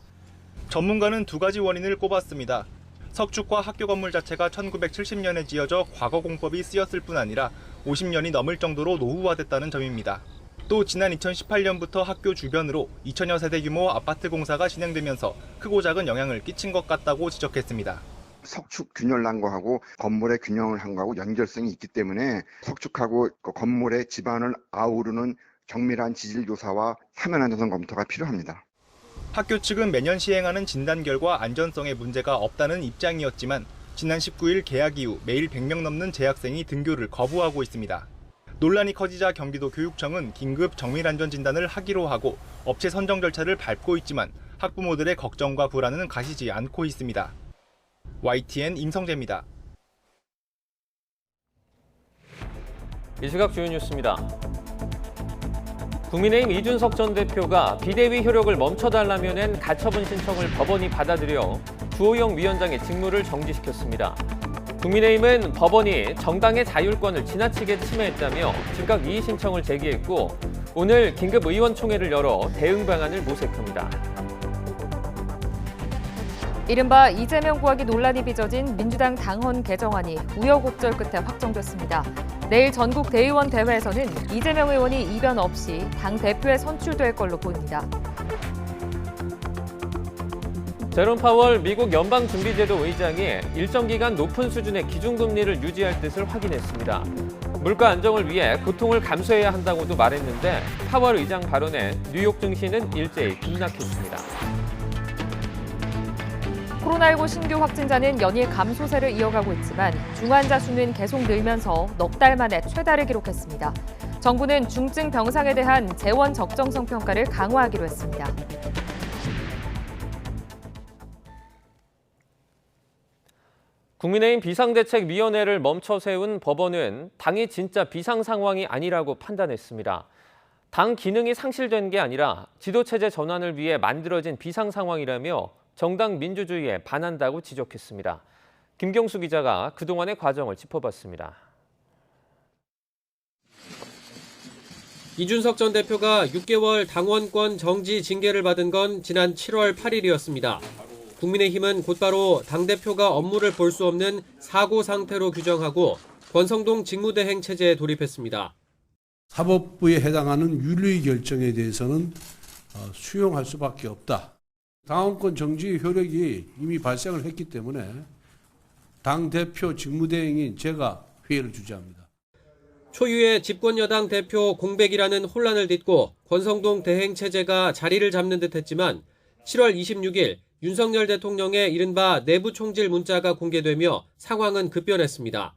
전문가는 두 가지 원인을 꼽았습니다. 석축과 학교 건물 자체가 1970년에 지어져 과거 공법이 쓰였을 뿐 아니라 50년이 넘을 정도로 노후화됐다는 점입니다. 또 지난 2018년부터 학교 주변으로 2000여 세대 규모 아파트 공사가 진행되면서 크고 작은 영향을 끼친 것 같다고 지적했습니다. 석축 균열 난 거하고 건물의 균형을 한 거하고 연결성이 있기 때문에 석축하고 건물의 지반을 아우르는 정밀한 지질 조사와 사면 안전성 검토가 필요합니다. 학교 측은 매년 시행하는 진단 결과 안전성에 문제가 없다는 입장이었지만 지난 19일 개학 이후 매일 100명 넘는 재학생이 등교를 거부하고 있습니다. 논란이 커지자 경기도 교육청은 긴급 정밀안전 진단을 하기로 하고 업체 선정 절차를 밟고 있지만 학부모들의 걱정과 불안은 가시지 않고 있습니다. YTN 임성재입니다. 이 시각 주요 뉴스입니다. 국민의힘 이준석 전 대표가 비대위 효력을 멈춰달라며 낸 가처분 신청을 법원이 받아들여 주호영 위원장의 직무를 정지시켰습니다. 국민의힘은 법원이 정당의 자율권을 지나치게 침해했다며 즉각 이의 신청을 제기했고 오늘 긴급 의원총회를 열어 대응 방안을 모색합니다. 이른바 이재명 구하기 논란이 빚어진 민주당 당헌 개정안이 우여곡절 끝에 확정됐습니다. 내일 전국 대의원 대회에서는 이재명 의원이 이변 없이 당 대표에 선출될 걸로 보입니다. 제롬 파월 미국 연방준비제도 의장이 일정 기간 높은 수준의 기준금리를 유지할 뜻을 확인했습니다. 물가 안정을 위해 고통을 감수해야 한다고도 말했는데 파월 의장 발언에 뉴욕 증시는 일제히 급락했습니다. 코로나19 신규 확진자는 연일 감소세를 이어가고 있지만 중환자 수는 계속 늘면서 넉 달 만에 최다를 기록했습니다. 정부는 중증 병상에 대한 재원 적정성 평가를 강화하기로 했습니다. 국민의힘 비상대책위원회를 멈춰 세운 법원은 당이 진짜 비상 상황이 아니라고 판단했습니다. 당 기능이 상실된 게 아니라 지도체제 전환을 위해 만들어진 비상 상황이라며 정당 민주주의에 반한다고 지적했습니다. 김경수 기자가 그동안의 과정을 짚어봤습니다. 이준석 전 대표가 6개월 당원권 정지 징계를 받은 건 지난 7월 8일이었습니다. 국민의힘은 곧바로 당대표가 업무를 볼 수 없는 사고 상태로 규정하고 권성동 직무대행 체제에 돌입했습니다. 사법부에 해당하는 윤리 결정에 대해서는 수용할 수밖에 없다. 당원권 정지 효력이 이미 발생을 했기 때문에 당대표 직무대행인 제가 회의를 주재합니다. 초유의 집권여당 대표 공백이라는 혼란을 딛고 권성동 대행 체제가 자리를 잡는 듯했지만 7월 26일 윤석열 대통령의 이른바 내부 총질 문자가 공개되며 상황은 급변했습니다.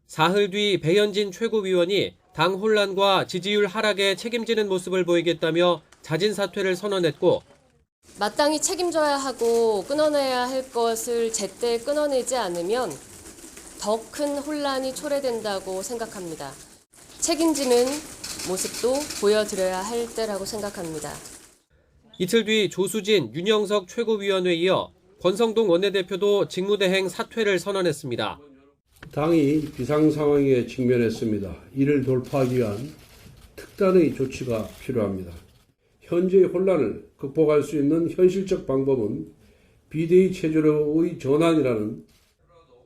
사흘 뒤 배현진 최고위원이 당 혼란과 지지율 하락에 책임지는 모습을 보이겠다며 자진 사퇴를 선언했고 마땅히 책임져야 하고 끊어내야 할 것을 제때 끊어내지 않으면 더 큰 혼란이 초래된다고 생각합니다. 책임지는 모습도 보여드려야 할 때라고 생각합니다. 이틀 뒤 조수진, 윤영석 최고위원에 이어 권성동 원내대표도 직무대행 사퇴를 선언했습니다. 당이 비상상황에 직면했습니다. 이를 돌파하기 위한 특단의 조치가 필요합니다. 현재의 혼란을 극복할 수 있는 현실적 방법은 비대위 체제로의 전환이라는.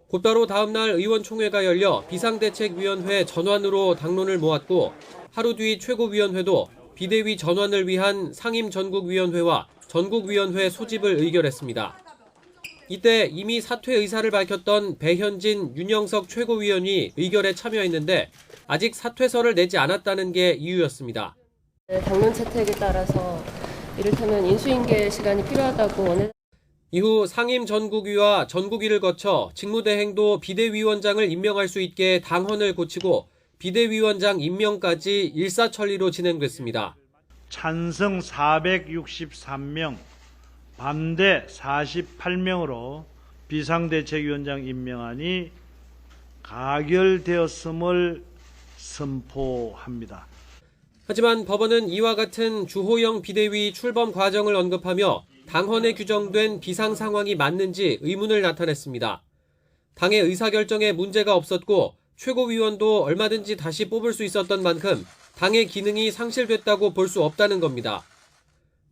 곧바로 다음 날 의원총회가 열려 비상대책위원회 전환으로 당론을 모았고 하루 뒤 최고위원회도 비대위 전환을 위한 상임전국위원회와 전국위원회 소집을 의결했습니다. 이때 이미 사퇴 의사를 밝혔던 배현진, 윤영석 최고위원이 의결에 참여했는데 아직 사퇴서를 내지 않았다는 게 이유였습니다. 당론 채택에 따라서 이를테면 인수인계 시간이 필요하다고 이후 상임전국위와 전국위를 거쳐 직무대행도 비대위원장을 임명할 수 있게 당헌을 고치고 비대위원장 임명까지 일사천리로 진행됐습니다. 찬성 463명, 반대 48명으로 비상대책위원장 임명안이 가결되었음을 선포합니다. 하지만 법원은 이와 같은 주호영 비대위 출범 과정을 언급하며 당헌에 규정된 비상 상황이 맞는지 의문을 나타냈습니다. 당의 의사결정에 문제가 없었고 최고위원도 얼마든지 다시 뽑을 수 있었던 만큼 당의 기능이 상실됐다고 볼 수 없다는 겁니다.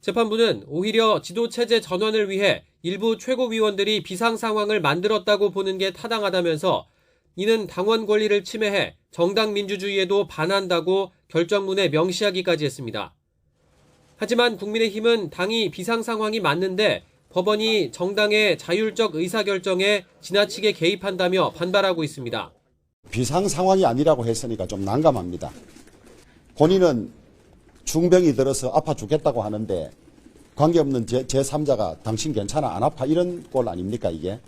재판부는 오히려 지도체제 전환을 위해 일부 최고위원들이 비상 상황을 만들었다고 보는 게 타당하다면서 이는 당원 권리를 침해해 정당 민주주의에도 반한다고 결정문에 명시하기까지 했습니다. 하지만 국민의힘은 당이 비상 상황이 맞는데 법원이 정당의 자율적 의사결정에 지나치게 개입한다며 반발하고 있습니다. 비상 상황이 아니라고 했으니까 좀 난감합니다. 본인은 중병이 들어서 아파 죽겠다고 하는데 관계없는 제3자가 당신 괜찮아 안 아파 이런 꼴 아닙니까 이게?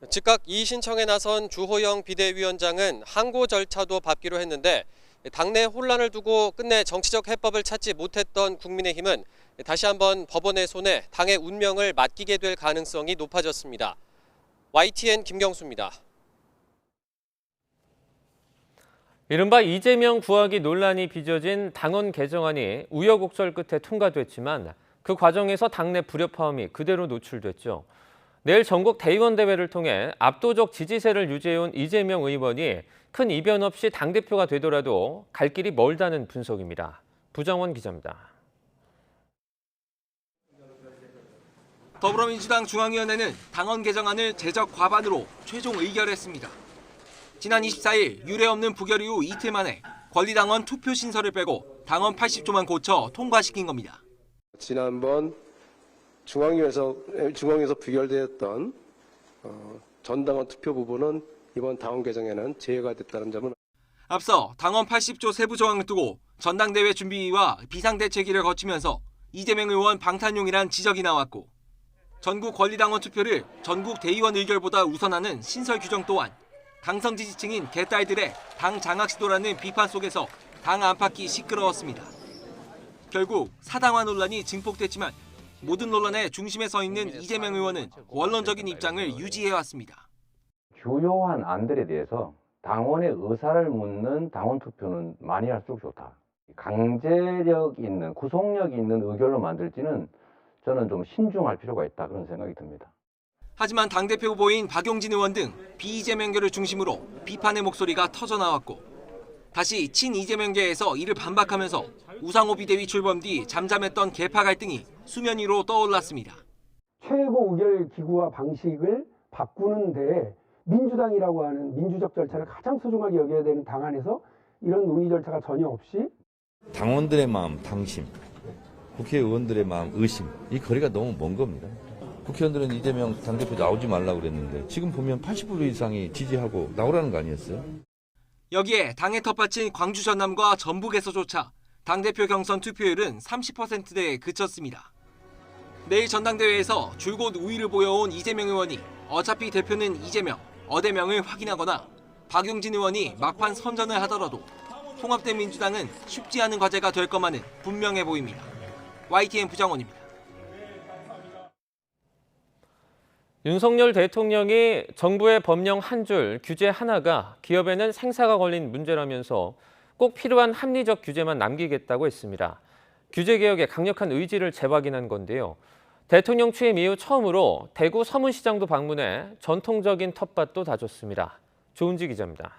즉각 이의 신청에 나선 주호영 비대위원장은 항고 절차도 밟기로 했는데 당내 혼란을 두고 끝내 정치적 해법을 찾지 못했던 국민의힘은 다시 한번 법원의 손에 당의 운명을 맡기게 될 가능성이 높아졌습니다. YTN 김경수입니다. 이른바 이재명 구하기 논란이 빚어진 당헌 개정안이 우여곡절 끝에 통과됐지만 그 과정에서 당내 불협화음이 그대로 노출됐죠. 내일 전국 대의원 대회를 통해 압도적 지지세를 유지해온 이재명 의원이 큰 이변 없이 당대표가 되더라도 갈 길이 멀다는 분석입니다. 부정원 기자입니다. 더불어민주당 중앙위원회는 당헌 개정안을 제적 과반으로 최종 의결했습니다. 지난 24일 유례 없는 부결 이후 이틀 만에 권리당원 투표 신설을 빼고 당헌 80조만 고쳐 통과시킨 겁니다. 지난번 중앙위에서 부결되었던 전당원 투표 부분은 이번 당헌 개정에는 제외가 됐다는 점은 앞서 당헌 80조 세부 조항을 두고 전당대회 준비위와 비상대책위를 거치면서 이재명 의원 방탄용이란 지적이 나왔고 전국 권리당원 투표를 전국 대의원 의결보다 우선하는 신설 규정 또한 당선 지지층인 개딸들의 당 장악 시도라는 비판 속에서 당 안팎이 시끄러웠습니다. 결국 사당화 논란이 증폭됐지만 모든 논란의 중심에 서 있는 이재명 의원은 원론적인 입장을 유지해왔습니다. 주요한 안들에 대해서 당원의 의사를 묻는 당원 투표는 많이 할수록 좋다. 강제력 있는, 구속력 있는 의결로 만들지는 저는 좀 신중할 필요가 있다 그런 생각이 듭니다. 하지만 당대표 후보인 박용진 의원 등 비이재명계를 중심으로 비판의 목소리가 터져나왔고 다시 친이재명계에서 이를 반박하면서 우상호 비대위 출범 뒤 잠잠했던 계파 갈등이 수면 위로 떠올랐습니다. 최고 의결 기구와 방식을 바꾸는데 민주당이라고 하는 민주적 절차를 가장 소중하게 여겨야 되는 당 안에서 이런 논의 절차가 전혀 없이 당원들의 마음 당심, 국회의원들의 마음 의심, 이 거리가 너무 먼 겁니다. 국회의원들은 이재명 당대표 나오지 말라고 그랬는데 지금 보면 80% 이상이 지지하고 나오라는 거 아니었어요? 여기에 당의 텃밭인 광주 전남과 전북에서조차 당대표 경선 투표율은 30%대에 그쳤습니다. 내일 전당대회에서 줄곧 우위를 보여온 이재명 의원이 어차피 대표는 이재명, 어대명을 확인하거나 박용진 의원이 막판 선전을 하더라도 통합된 민주당은 쉽지 않은 과제가 될 것만은 분명해 보입니다. YTN 부정원입니다. 윤석열 대통령이 정부의 법령 한 줄, 규제 하나가 기업에는 생사가 걸린 문제라면서 꼭 필요한 합리적 규제만 남기겠다고 했습니다. 규제 개혁에 강력한 의지를 재확인한 건데요. 대통령 취임 이후 처음으로 대구 서문시장도 방문해 전통적인 텃밭도 다졌습니다. 조은지 기자입니다.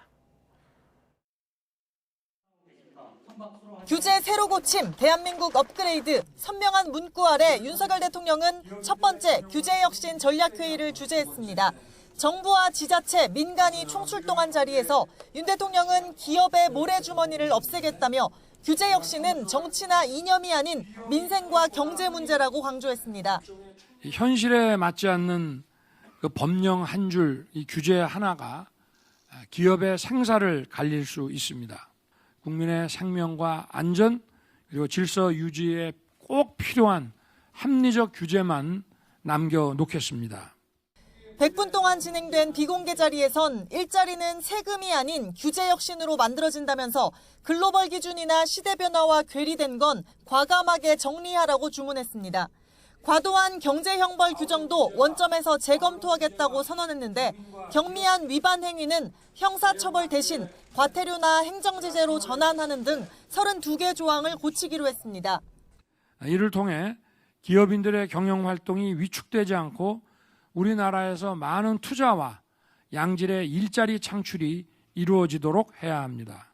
규제 새로 고침, 대한민국 업그레이드, 선명한 문구 아래 윤석열 대통령은 첫 번째 규제 혁신 전략회의를 주재했습니다. 정부와 지자체, 민간이 총출동한 자리에서 윤 대통령은 기업의 모래주머니를 없애겠다며 규제 혁신은 정치나 이념이 아닌 민생과 경제 문제라고 강조했습니다. 현실에 맞지 않는 그 법령 한 줄, 이 규제 하나가 기업의 생사를 갈릴 수 있습니다. 국민의 생명과 안전 그리고 질서 유지에 꼭 필요한 합리적 규제만 남겨놓겠습니다. 100분 동안 진행된 비공개 자리에선 일자리는 세금이 아닌 규제 혁신으로 만들어진다면서 글로벌 기준이나 시대 변화와 괴리된 건 과감하게 정리하라고 주문했습니다. 과도한 경제 형벌 규정도 원점에서 재검토하겠다고 선언했는데 경미한 위반 행위는 형사처벌 대신 과태료나 행정제재로 전환하는 등 32개 조항을 고치기로 했습니다. 이를 통해 기업인들의 경영활동이 위축되지 않고 우리나라에서 많은 투자와 양질의 일자리 창출이 이루어지도록 해야 합니다.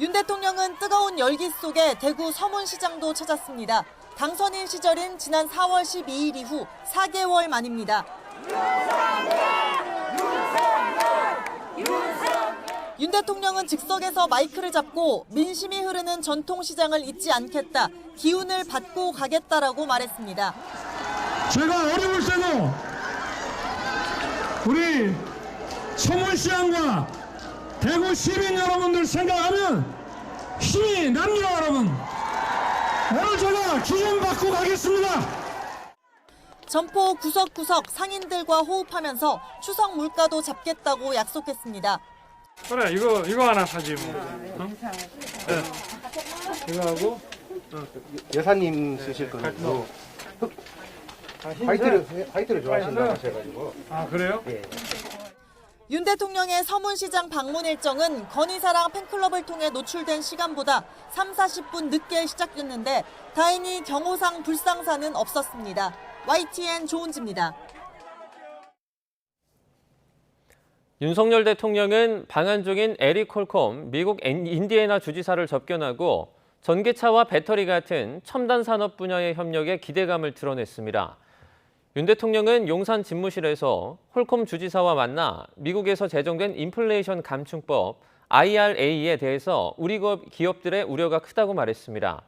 윤 대통령은 뜨거운 열기 속에 대구 서문시장도 찾았습니다. 당선인 시절인 지난 4월 12일 이후 4개월 만입니다. 윤 대통령은 즉석에서 마이크를 잡고 민심이 흐르는 전통시장을 잊지 않겠다, 기운을 받고 가겠다라고 말했습니다. 제가 어려울 때도 우리 서문시장과 대구 시민 여러분들 생각하면 힘이 납니다, 여러분. 오늘 제가 기운 받고 가겠습니다. 점포 구석구석 상인들과 호흡하면서 추석 물가도 잡겠다고 약속했습니다. 그래, 이거 하나 사지 뭐. 어? 네. 이거 하고 여사님 쓰실 거는 화이트를 좋아하신다고 하셔가지고. 아, 그래요? 예. 윤 대통령의 서문시장 방문 일정은 건희사랑 팬클럽을 통해 노출된 시간보다 30-40분 늦게 시작됐는데 다행히 경호상 불상사는 없었습니다. YTN 조은지입니다. 윤석열 대통령은 방한 중인 에릭 홀콤 미국 인디애나 주지사를 접견하고 전기차와 배터리 같은 첨단 산업 분야의 협력에 기대감을 드러냈습니다. 윤 대통령은 용산 집무실에서 홀콤 주지사와 만나 미국에서 제정된 인플레이션 감축법 IRA에 대해서 우리 기업들의 우려가 크다고 말했습니다.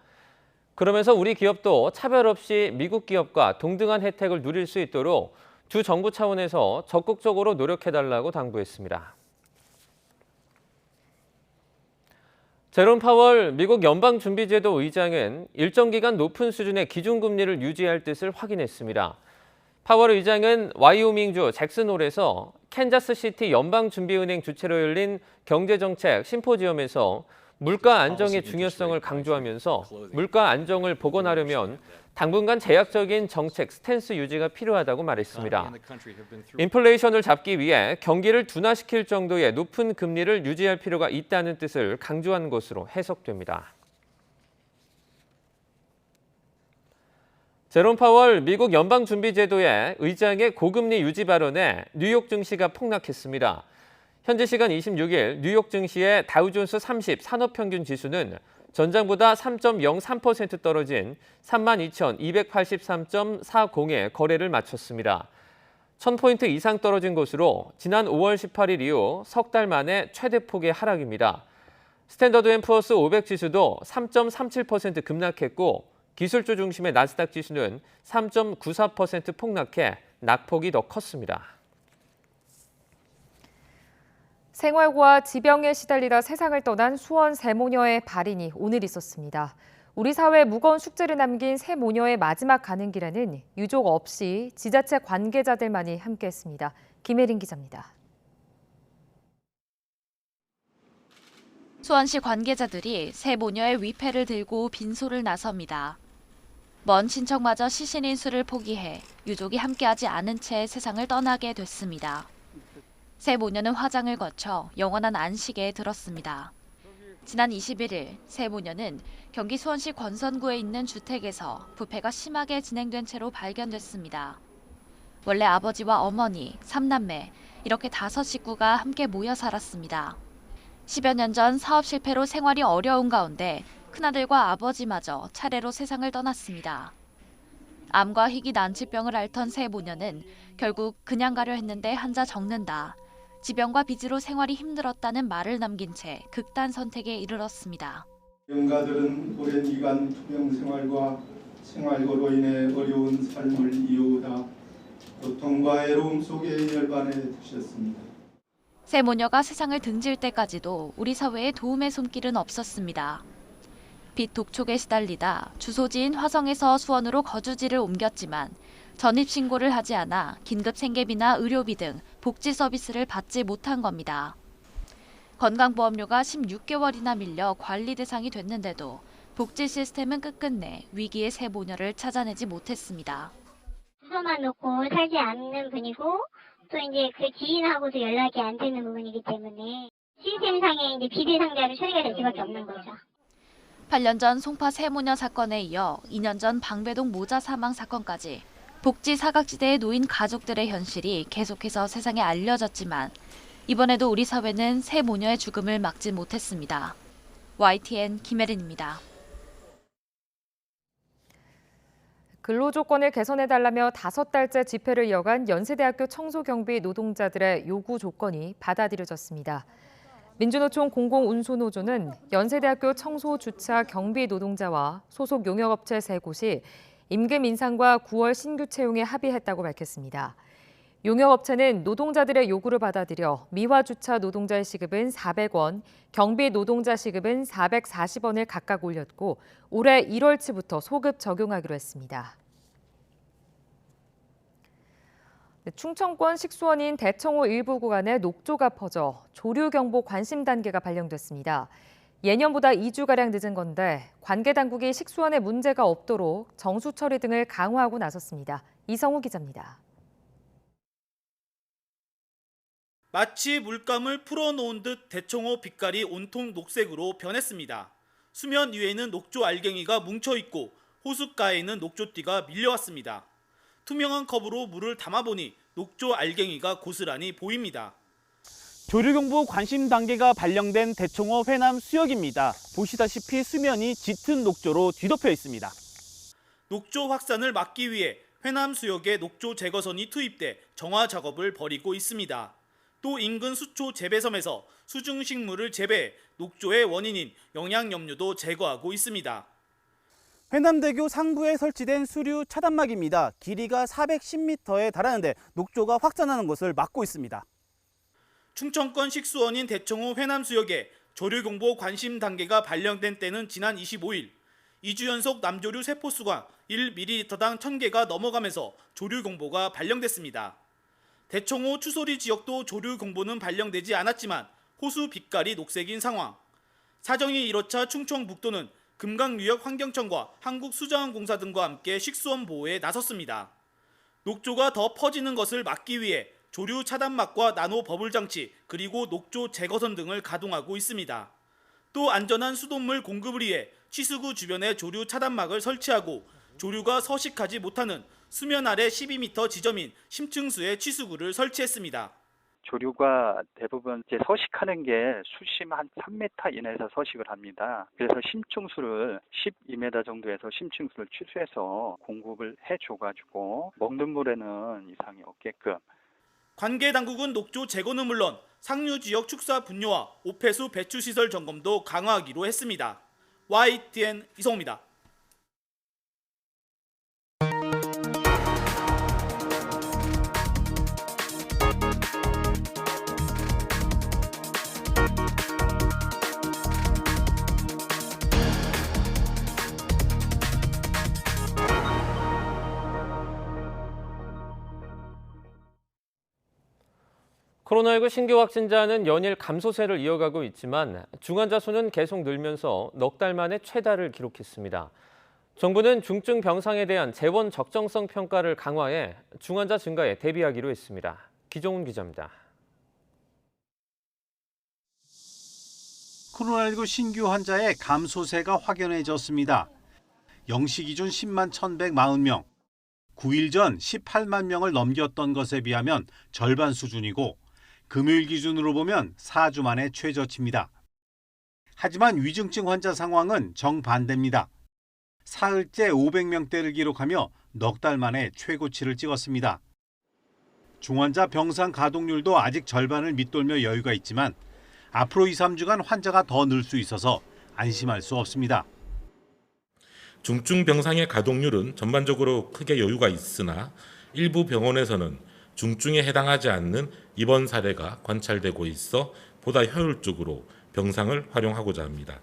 그러면서 우리 기업도 차별 없이 미국 기업과 동등한 혜택을 누릴 수 있도록 두 정부 차원에서 적극적으로 노력해달라고 당부했습니다. 제롬 파월 미국 연방준비제도 의장은 일정 기간 높은 수준의 기준금리를 유지할 뜻을 확인했습니다. 파월 의장은 와이오밍주 잭슨홀에서 캔자스시티 연방준비은행 주최로 열린 경제정책 심포지엄에서 물가 안정의 중요성을 강조하면서 물가 안정을 복원하려면 당분간 제약적인 정책 스탠스 유지가 필요하다고 말했습니다. 인플레이션을 잡기 위해 경기를 둔화시킬 정도의 높은 금리를 유지할 필요가 있다는 뜻을 강조한 것으로 해석됩니다. 제롬 파월 미국 연방준비제도의 의장의 고금리 유지 발언에 뉴욕 증시가 폭락했습니다. 현지 시간 26일 뉴욕 증시의 다우존스 30 산업평균 지수는 전장보다 3.03% 떨어진 32,283.40에 거래를 마쳤습니다. 1000포인트 이상 떨어진 것으로 지난 5월 18일 이후 석 달 만에 최대폭의 하락입니다. 스탠더드 앤 푸어스 500 지수도 3.37% 급락했고 기술주 중심의 나스닥 지수는 3.94% 폭락해 낙폭이 더 컸습니다. 생활고와 지병에 시달리다 세상을 떠난 수원 세 모녀의 발인이 오늘 있었습니다. 우리 사회에 무거운 숙제를 남긴 세 모녀의 마지막 가는 길에는 유족 없이 지자체 관계자들만이 함께했습니다. 김혜린 기자입니다. 수원시 관계자들이 세 모녀의 위패를 들고 빈소를 나섭니다. 먼 친척마저 시신 인수를 포기해 유족이 함께하지 않은 채 세상을 떠나게 됐습니다. 세 모녀는 화장을 거쳐 영원한 안식에 들었습니다. 지난 21일 세 모녀는 경기 수원시 권선구에 있는 주택에서 부패가 심하게 진행된 채로 발견됐습니다. 원래 아버지와 어머니, 3남매 이렇게 5 식구가 함께 모여 살았습니다. 10여 년 전 사업 실패로 생활이 어려운 가운데 큰아들과 아버지마저 차례로 세상을 떠났습니다. 암과 희귀 난치병을 앓던 세 모녀는 결국 그냥 가려 했는데 한자 적는다. 지병과 빚으로 생활이 힘들었다는 말을 남긴 채 극단 선택에 이르렀습니다. 병가들은 오랜 기간 투병 생활과 생활고로 인해 어려운 삶을 이어오다 고통과 애로움 속에 열반해 드셨습니다. 세 모녀가 세상을 등질 때까지도 우리 사회에 도움의 손길은 없었습니다. 빚 독촉에 시달리다 주소지인 화성에서 수원으로 거주지를 옮겼지만 전입신고를 하지 않아 긴급 생계비나 의료비 등 복지 서비스를 받지 못한 겁니다. 건강보험료가 16개월이나 밀려 관리 대상이 됐는데도 복지 시스템은 끝끝내 위기의 세 모녀를 찾아내지 못했습니다. 주소만 놓고 살지 않는 분이고 또 이제 그 지인하고도 연락이 안 되는 부분이기 때문에 시스템상에 이제 비대상자로 처리가 될 수밖에 없는 거죠. 8년 전 송파 세 모녀 사건에 이어 2년 전 방배동 모자 사망 사건까지 복지 사각지대에 놓인 가족들의 현실이 계속해서 세상에 알려졌지만 이번에도 우리 사회는 세 모녀의 죽음을 막지 못했습니다. YTN 김혜린입니다. 근로조건을 개선해달라며 5달째 집회를 이어간 연세대학교 청소경비 노동자들의 요구 조건이 받아들여졌습니다. 민주노총 공공운수노조는 연세대학교 청소주차 경비 노동자와 소속 용역업체 3곳이 임금 인상과 9월 신규 채용에 합의했다고 밝혔습니다. 용역업체는 노동자들의 요구를 받아들여 미화주차 노동자의 시급은 400원, 경비 노동자 시급은 440원을 각각 올렸고 올해 1월치부터 소급 적용하기로 했습니다. 충청권 식수원인 대청호 일부 구간에 녹조가 퍼져 조류경보 관심 단계가 발령됐습니다. 예년보다 2주가량 늦은 건데 관계 당국이 식수원에 문제가 없도록 정수 처리 등을 강화하고 나섰습니다. 이성우 기자입니다. 마치 물감을 풀어놓은 듯 대청호 빛깔이 온통 녹색으로 변했습니다. 수면 위에는 녹조 알갱이가 뭉쳐있고 호숫가에는 녹조띠가 밀려왔습니다. 투명한 컵으로 물을 담아보니 녹조 알갱이가 고스란히 보입니다. 조류경보 관심 단계가 발령된 대청호 회남 수역입니다. 보시다시피 수면이 짙은 녹조로 뒤덮여 있습니다. 녹조 확산을 막기 위해 회남 수역에 녹조 제거선이 투입돼 정화 작업을 벌이고 있습니다. 또 인근 수초 재배섬에서 수중식물을 재배해 녹조의 원인인 영양염류도 제거하고 있습니다. 회남대교 상부에 설치된 수류 차단막입니다. 길이가 410m에 달하는데 녹조가 확산하는 것을 막고 있습니다. 충청권 식수원인 대청호 회남수역에 조류경보 관심 단계가 발령된 때는 지난 25일. 2주 연속 남조류 세포수가 1ml당 1000개가 넘어가면서 조류경보가 발령됐습니다. 대청호 추소리 지역도 조류경보는 발령되지 않았지만 호수 빛깔이 녹색인 상황. 사정이 이렇자 충청북도는 금강유역환경청과 한국수자원공사 등과 함께 식수원 보호에 나섰습니다. 녹조가 더 퍼지는 것을 막기 위해 조류 차단막과 나노 버블 장치 그리고 녹조 제거선 등을 가동하고 있습니다. 또 안전한 수돗물 공급을 위해 취수구 주변에 조류 차단막을 설치하고 조류가 서식하지 못하는 수면 아래 12m 지점인 심층수에 취수구를 설치했습니다. 조류가 대부분 이제 서식하는 게 수심 한 3m 이내에서 서식을 합니다. 그래서 심층수를 12m 정도에서 심층수를 취수해서 공급을 해줘가지고 먹는 물에는 이상이 없게끔. 관계 당국은 녹조 제거는 물론 상류 지역 축사 분뇨와 오폐수 배출 시설 점검도 강화하기로 했습니다. YTN 이성우입니다. 코로나19 신규 확진자는 연일 감소세를 이어가고 있지만 중환자 수는 계속 늘면서 넉 달 만에 최다를 기록했습니다. 정부는 중증 병상에 대한 재원 적정성 평가를 강화해 중환자 증가에 대비하기로 했습니다. 기종훈 기자입니다. 코로나19 신규 환자의 감소세가 확연해졌습니다. 0시 기준 10만 1,140명, 9일 전 18만 명을 넘겼던 것에 비하면 절반 수준이고 금요일 기준으로 보면 4주 만에 최저치입니다. 하지만 위중증 환자 상황은 정반대입니다. 사흘째 500명대를 기록하며 넉 달 만에 최고치를 찍었습니다. 중환자 병상 가동률도 아직 절반을 밑돌며 여유가 있지만 앞으로 2, 3주간 환자가 더 늘 수 있어서 안심할 수 없습니다. 중증 병상의 가동률은 전반적으로 크게 여유가 있으나 일부 병원에서는 중증에 해당하지 않는 입원 사례가 관찰되고 있어 보다 효율적으로 병상을 활용하고자 합니다.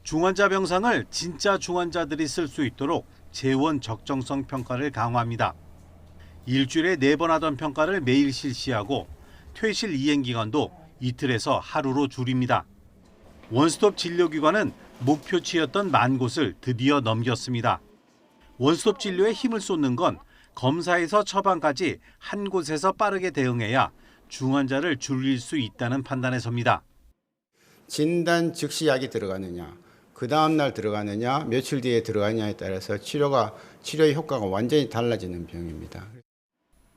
중환자 병상을 진짜 중환자들이 쓸 수 있도록 재원 적정성 평가를 강화합니다. 일주일에 4번 하던 평가를 매일 실시하고 퇴실 이행 기간도 이틀에서 하루로 줄입니다. 원스톱 진료기관은 목표치였던 10,000곳을 드디어 넘겼습니다. 원스톱 진료에 힘을 쏟는 건 검사에서 처방까지 한 곳에서 빠르게 대응해야 중환자를 줄일 수 있다는 판단에서입니다. 진단 즉시 약이 들어가느냐, 그 다음날 들어가느냐, 며칠 뒤에 들어가느냐에 따라서 치료의 효과가 완전히 달라지는 병입니다.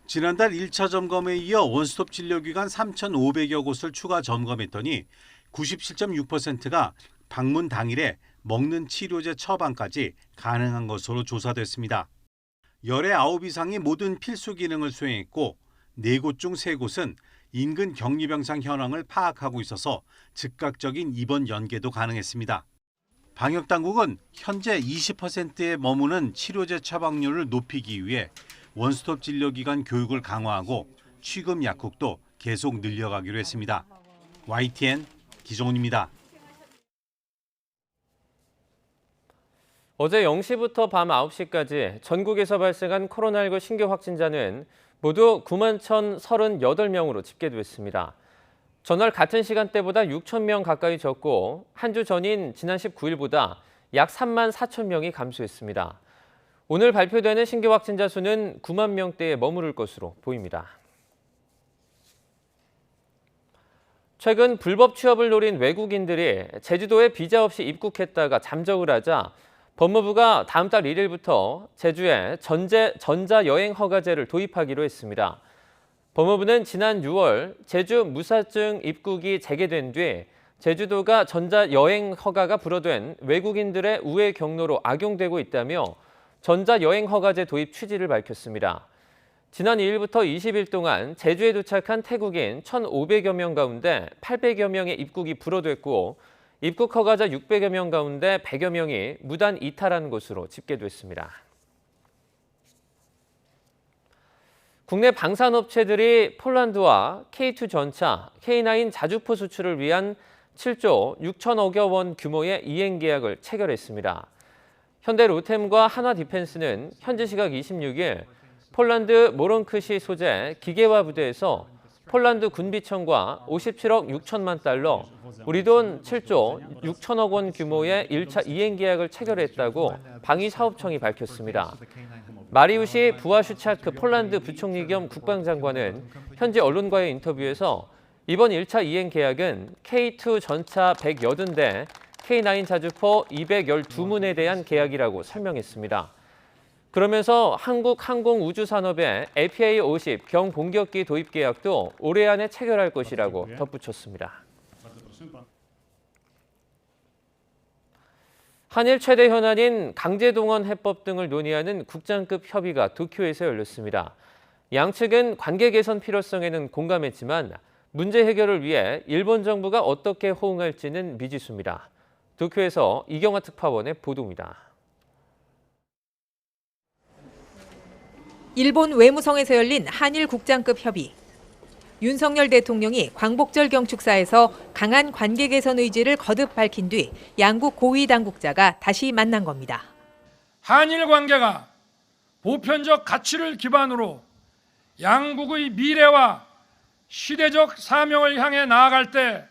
지난달 1차 점검에 이어 원스톱 진료기관 3,500여 곳을 추가 점검했더니 97.6%가 방문 당일에 먹는 치료제 처방까지 가능한 것으로 조사됐습니다. 열의 9 이상이 모든 필수 기능을 수행했고 4곳 중 3곳은 인근 격리병상 현황을 파악하고 있어서 즉각적인 입원 연계도 가능했습니다. 방역당국은 현재 20%에 머무는 치료제 처방률을 높이기 위해 원스톱 진료기관 교육을 강화하고 취급 약국도 계속 늘려가기로 했습니다. YTN 기종훈입니다. 어제 0시부터 밤 9시까지 전국에서 발생한 코로나19 신규 확진자는 모두 91,038명으로 집계됐습니다. 전월 같은 시간대보다 6,000명 가까이 적고 한 주 전인 지난 19일보다 약 34,000명이 감소했습니다. 오늘 발표되는 신규 확진자 수는 9만 명대에 머무를 것으로 보입니다. 최근 불법 취업을 노린 외국인들이 제주도에 비자 없이 입국했다가 잠적을 하자 법무부가 다음 달 1일부터 제주에 전자여행 허가제를 도입하기로 했습니다. 법무부는 지난 6월 제주 무사증 입국이 재개된 뒤 제주도가 전자여행 허가가 불어된 외국인들의 우회 경로로 악용되고 있다며 전자여행 허가제 도입 취지를 밝혔습니다. 지난 2일부터 20일 동안 제주에 도착한 태국인 1,500여 명 가운데 800여 명의 입국이 불어됐고 입국 허가자 600여 명 가운데 100여 명이 무단 이탈한 것으로 집계됐습니다. 국내 방산업체들이 폴란드와 K2 전차, K9 자주포 수출을 위한 7조 6천억여 원 규모의 이행 계약을 체결했습니다. 현대 로템과 한화 디펜스는 현지 시각 26일 폴란드 모론크시 소재 기계화 부대에서 폴란드 군비청과 57억 6천만 달러, 우리 돈 7조 6천억 원 규모의 1차 이행 계약을 체결했다고 방위사업청이 밝혔습니다. 마리우시 부아슈차크 폴란드 부총리 겸 국방장관은 현지 언론과의 인터뷰에서 이번 1차 이행 계약은 K2 전차 180대, K9 자주포 212문에 대한 계약이라고 설명했습니다. 그러면서 한국 항공우주산업의 APA-50 경공격기 도입 계약도 올해 안에 체결할 것이라고 덧붙였습니다. 한일 최대 현안인 강제동원 해법 등을 논의하는 국장급 협의가 도쿄에서 열렸습니다. 양측은 관계 개선 필요성에는 공감했지만 문제 해결을 위해 일본 정부가 어떻게 호응할지는 미지수입니다. 도쿄에서 이경화 특파원의 보도입니다. 일본 외무성에서 열린 한일 국장급 협의. 윤석열 대통령이 광복절 경축사에서 강한 관계 개선 의지를 거듭 밝힌 뒤 양국 고위 당국자가 다시 만난 겁니다. 한일 관계가 보편적 가치를 기반으로 양국의 미래와 시대적 사명을 향해 나아갈 때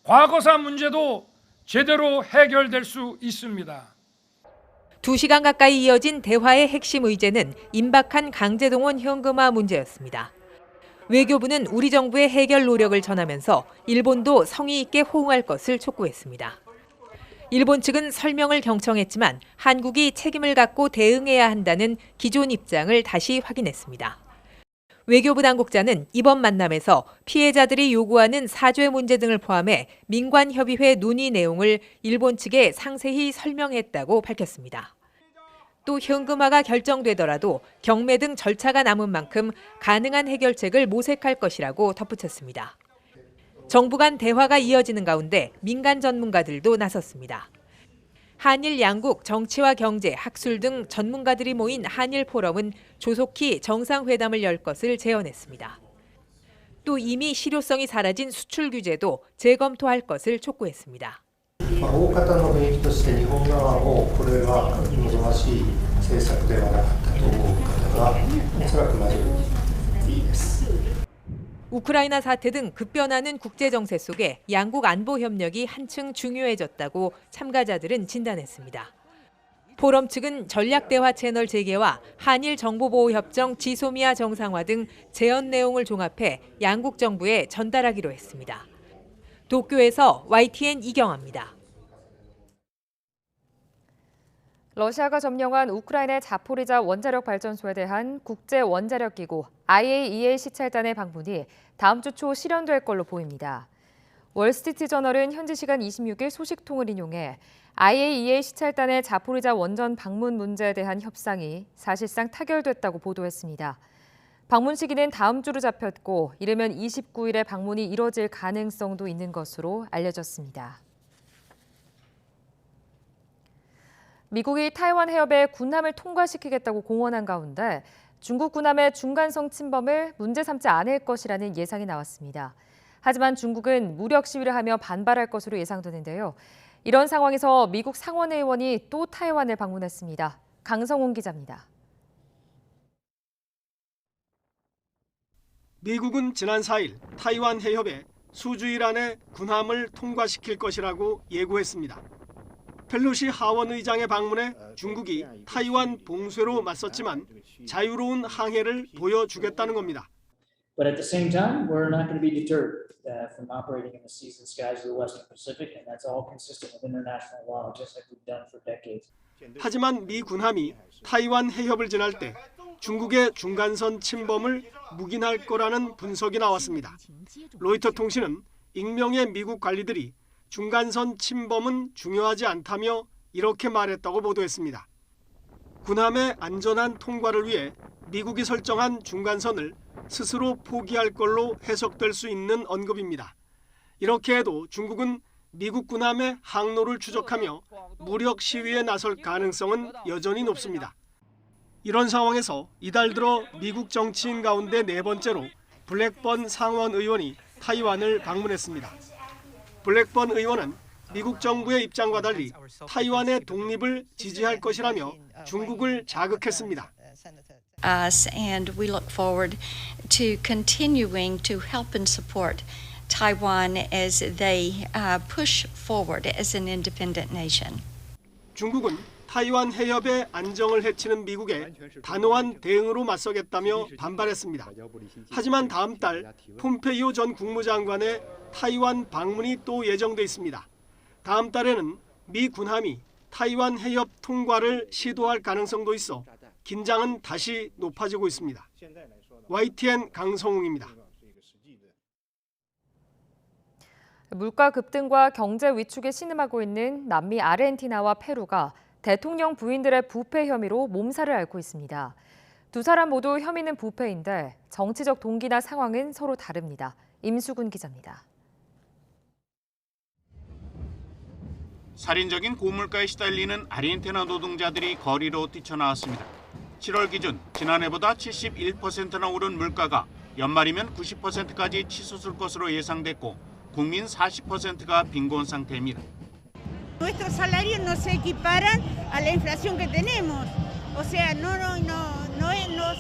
과거사 문제도 제대로 해결될 수 있습니다. 2시간 가까이 이어진 대화의 핵심 의제는 임박한 강제동원 현금화 문제였습니다. 외교부는 우리 정부의 해결 노력을 전하면서 일본도 성의 있게 호응할 것을 촉구했습니다. 일본 측은 설명을 경청했지만 한국이 책임을 갖고 대응해야 한다는 기존 입장을 다시 확인했습니다. 외교부 당국자는 이번 만남에서 피해자들이 요구하는 사죄 문제 등을 포함해 민관협의회 논의 내용을 일본 측에 상세히 설명했다고 밝혔습니다. 또 현금화가 결정되더라도 경매 등 절차가 남은 만큼 가능한 해결책을 모색할 것이라고 덧붙였습니다. 정부 간 대화가 이어지는 가운데 민간 전문가들도 나섰습니다. 한일 양국 정치와 경제, 학술 등 전문가들이 모인 한일 포럼은 조속히 정상회담을 열 것을 제언했습니다. 또 이미 실효성이 사라진 수출 규제도 재검토할 것을 촉구했습니다. 大方の雰囲気として日本側もこれは望ましい政策ではなかったと思う方がおそらくマジョリティです。 우크라이나 사태 등 급변하는 국제 정세 속에 양국 안보 협력이 한층 중요해졌다고 참가자들은 진단했습니다. 포럼 측은 전략 대화 채널 재개와 한일 정보보호협정 지소미아 정상화 등 제언 내용을 종합해 양국 정부에 전달하기로 했습니다. 도쿄에서 YTN 이경아입니다. 러시아가 점령한 우크라이나의 자포리자 원자력 발전소에 대한 국제 원자력 기구 IAEA 시찰단의 방문이 다음 주 초 실현될 걸로 보입니다. 월스트리트저널은 현지 시간 26일 소식통을 인용해 IAEA 시찰단의 자포리자 원전 방문 문제에 대한 협상이 사실상 타결됐다고 보도했습니다. 방문 시기는 다음 주로 잡혔고 이르면 29일에 방문이 이뤄질 가능성도 있는 것으로 알려졌습니다. 미국이 타이완 해협에 군함을 통과시키겠다고 공언한 가운데 중국 군함의 중간선 침범을 문제 삼지 않을 것이라는 예상이 나왔습니다. 하지만 중국은 무력 시위를 하며 반발할 것으로 예상되는데요. 이런 상황에서 미국 상원의원이 또 타이완을 방문했습니다. 강성훈 기자입니다. 미국은 지난 4일 타이완 해협에 수주일 안에 군함을 통과시킬 것이라고 예고했습니다. 펠로시 하원 의장의 방문에 중국이 타이완 봉쇄로 맞섰지만 자유로운 항해를 보여주겠다는 겁니다. But at the same time, we're not going to be deterred from operating in the seas and skies of the Western Pacific, and that's all consistent with international law, just like we've done for decades. 하지만 미 군함이 타이완 해협을 지날 때 중국의 중간선 침범을 묵인할 거라는 분석이 나왔습니다. 로이터 통신은 익명의 미국 관리들이 중간선 침범은 중요하지 않다며 이렇게 말했다고 보도했습니다. 군함의 안전한 통과를 위해 미국이 설정한 중간선을 스스로 포기할 걸로 해석될 수 있는 언급입니다. 이렇게 해도 중국은 미국 군함의 항로를 추적하며 무력 시위에 나설 가능성은 여전히 높습니다. 이런 상황에서 이달 들어 미국 정치인 가운데 네 번째로 블랙번 상원 의원이 타이완을 방문했습니다. 블랙번 의원은 미국 정부의 입장과 달리 타이완의 독립을 지지할 것이라며 중국을 자극했습니다. Us and we look forward to continuing to help and support Taiwan as they push forward as an independent nation. 중국은 타이완 해협의 안정을 해치는 미국에 단호한 대응으로 맞서겠다며 반발했습니다. 하지만 다음 달 폼페이오 전 국무장관의 타이완 방문이 또 예정돼 있습니다. 다음 달에는 미 군함이 타이완 해협 통과를 시도할 가능성도 있어 긴장은 다시 높아지고 있습니다. YTN 강성웅입니다. 물가 급등과 경제 위축에 신음하고 있는 남미 아르헨티나와 페루가 대통령 부인들의 부패 혐의로 몸살을 앓고 있습니다. 두 사람 모두 혐의는 부패인데 정치적 동기나 상황은 서로 다릅니다. 임수근 기자입니다. 살인적인 고물가에 시달리는 아르헨티나 노동자들이 거리로 뛰쳐나왔습니다. 7월 기준 지난해보다 71%나 오른 물가가 연말이면 90%까지 치솟을 것으로 예상됐고 국민 40%가 빈곤 상태입니다. Nuestros salarios no se equiparan a la inflación que tenemos. O sea, no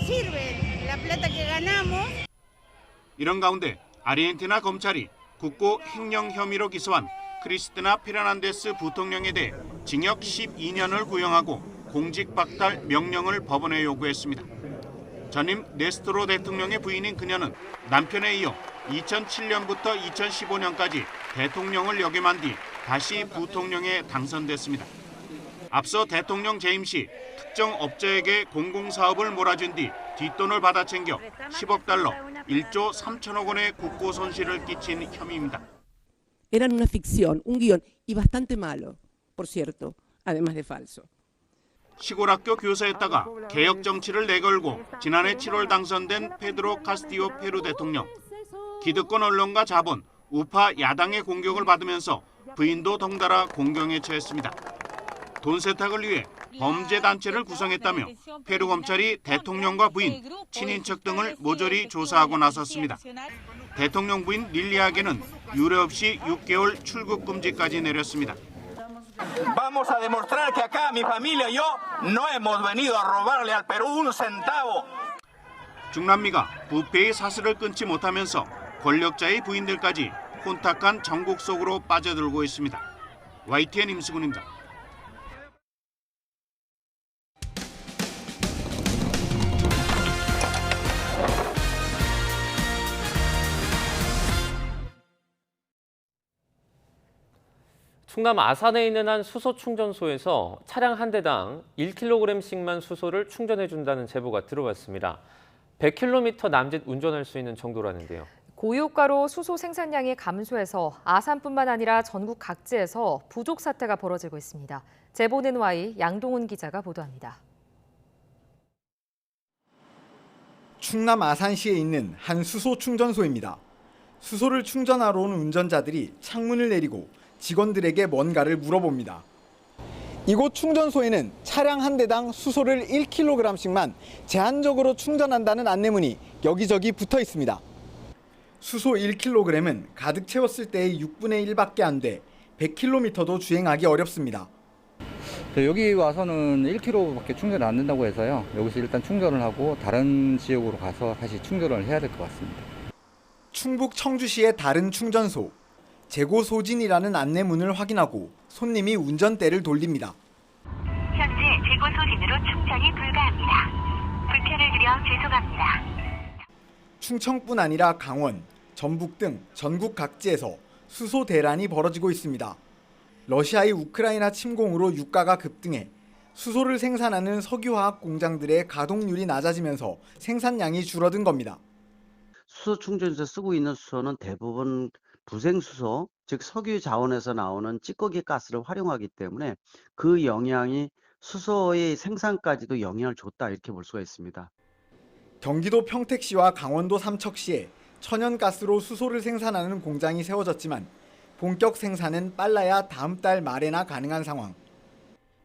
sirve la plata que ganamos. 이런 가운데 아르헨티나 검찰이 국고 횡령 혐의로 기소한 크리스티나 페르난데스 부통령에 대해 징역 12년을 구형하고 공직 박탈 명령을 법원에 요구했습니다. 전임 네스토로 대통령의 부인인 그녀는 남편에 이어 2007년부터 2015년까지 대통령을 역임한 뒤 다시 부통령에 당선됐습니다. 앞서 대통령 재임 시 특정 업자에게 공공사업을 몰아준 뒤 뒷돈을 받아 챙겨 10억 달러, 1조 3천억 원의 국고 손실을 끼친 혐의입니다. Eran una ficción, un guión y bastante malo, por cierto, además de falso. 시골 학교 교사였다가 개혁 정치를 내걸고 지난해 7월 당선된 페드로 카스티오 페루 대통령. 기득권 언론과 자본, 우파 야당의 공격을 받으면서 부인도 덩달아 공경에 처했습니다. 돈 세탁을 위해 범죄 단체를 구성했다며 페루 검찰이 대통령과 부인, 친인척 등을 모조리 조사하고 나섰습니다. 대통령 부인 릴리아게는 유례 없이 6개월 출국 금지까지 내렸습니다. Vamos a demostrar que acá mi familia y yo no hemos venido a robarle al Perú un centavo. 중남미가 부패의 사슬을 끊지 못하면서 권력자의 부인들까지 혼탁한 정국 속으로 빠져들고 있습니다. YTN 임수근입니다. 충남 아산에 있는 한 수소 충전소에서 차량 한 대당 1kg씩만 수소를 충전해준다는 제보가 들어왔습니다. 100km 남짓 운전할 수 있는 정도라는데요. 고유가로 수소 생산량이 감소해서 아산뿐만 아니라 전국 각지에서 부족 사태가 벌어지고 있습니다. 제보는 Y 양동훈 기자가 보도합니다. 충남 아산시에 있는 한 수소 충전소입니다. 수소를 충전하러 온 운전자들이 창문을 내리고 직원들에게 뭔가를 물어봅니다. 이곳 충전소에는 차량 한 대당 수소를 1kg씩만 제한적으로 충전한다는 안내문이 여기저기 붙어 있습니다. 수소 1kg은 가득 채웠을 때의 6분의 1밖에 안 돼 100km도 주행하기 어렵습니다. 여기 와서는 1kg밖에 충전이 안 된다고 해서요. 여기서 일단 충전을 하고 다른 지역으로 가서 다시 충전을 해야 될 것 같습니다. 충북 청주시의 다른 충전소. 재고 소진이라는 안내문을 확인하고 손님이 운전대를 돌립니다. 현재 재고 소진으로 충전이 불가합니다. 불편을 드려 죄송합니다. 충청뿐 아니라 강원, 전북 등 전국 각지에서 수소 대란이 벌어지고 있습니다. 러시아의 우크라이나 침공으로 유가가 급등해 수소를 생산하는 석유화학 공장들의 가동률이 낮아지면서 생산량이 줄어든 겁니다. 수소 충전소에서 쓰고 있는 수소는 대부분 부생수소, 즉 석유 자원에서 나오는 찌꺼기 가스를 활용하기 때문에 그 영향이 수소의 생산까지도 영향을 줬다 이렇게 볼 수가 있습니다. 경기도 평택시와 강원도 삼척시에 천연가스로 수소를 생산하는 공장이 세워졌지만 본격 생산은 빨라야 다음 달 말에나 가능한 상황.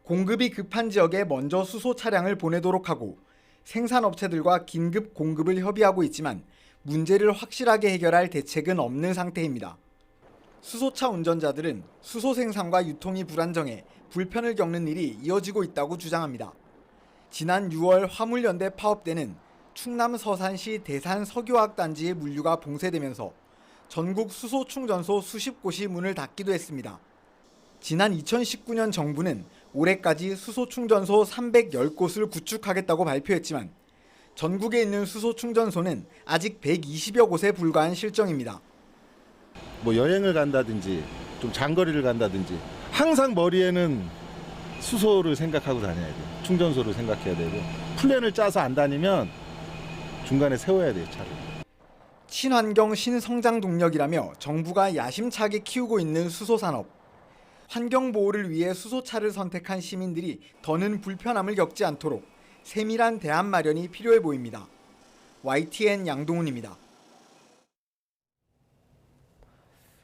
공급이 급한 지역에 먼저 수소 차량을 보내도록 하고 생산업체들과 긴급 공급을 협의하고 있지만 문제를 확실하게 해결할 대책은 없는 상태입니다. 수소차 운전자들은 수소 생산과 유통이 불안정해 불편을 겪는 일이 이어지고 있다고 주장합니다. 지난 6월 화물연대 파업 때는 충남 서산시 대산 석유화학단지의 물류가 봉쇄되면서 전국 수소 충전소 수십 곳이 문을 닫기도 했습니다. 지난 2019년 정부는 올해까지 수소 충전소 310곳을 구축하겠다고 발표했지만 전국에 있는 수소 충전소는 아직 120여 곳에 불과한 실정입니다. 뭐 여행을 간다든지 좀 장거리를 간다든지 항상 머리에는 수소를 생각하고 다녀야 돼요. 충전소를 생각해야 되고 플랜을 짜서 안 다니면 중간에 세워야 돼요, 차를. 친환경 신성장 동력이라며 정부가 야심차게 키우고 있는 수소 산업. 환경 보호를 위해 수소차를 선택한 시민들이 더는 불편함을 겪지 않도록 세밀한 대안 마련이 필요해 보입니다. YTN 양동훈입니다.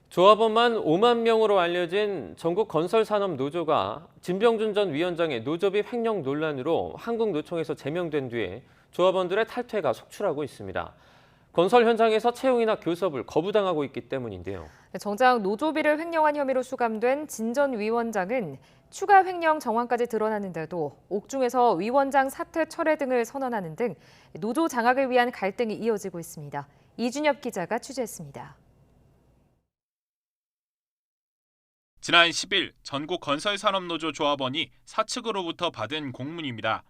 조합원만 5만 명으로 알려진 전국 건설산업노조가 진병준 전 위원장의 노조비 횡령 논란으로 한국노총에서 제명된 뒤에 조합원들의 탈퇴가 속출하고 있습니다. 건설 현장에서 채용이나 교섭을 거부당하고 있기 때문인데요. 정작 노조비를 횡령한 혐의로 수감된 진 전 위원장은 추가 횡령 정황까지 드러났는데도 옥중에서 위원장 사퇴 철회 등을 선언하는 등 노조 장악을 위한 갈등이 이어지고 있습니다. 이준엽 기자가 취재했습니다. 지난 10일 전국 건설산업노조 조합원이 사측으로부터 받은 공문입니다.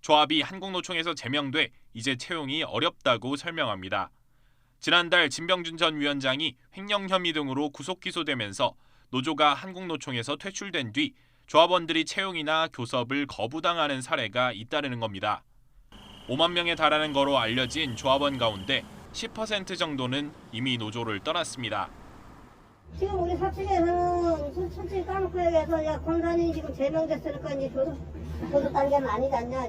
조합이 한국노총에서 제명돼 이제 채용이 어렵다고 설명합니다. 지난달 진병준 전 위원장이 횡령 혐의 등으로 구속 기소되면서 노조가 한국노총에서 퇴출된 뒤 조합원들이 채용이나 교섭을 거부당하는 사례가 잇따르는 겁니다. 5만 명에 달하는 거로 알려진 조합원 가운데 10% 정도는 이미 노조를 떠났습니다. 지금 우리 사측에서는 솔직히 까놓고 얘기해서 야 권산이 지금 제명됐으니까 이제 교섭 단계는 아니지 않냐.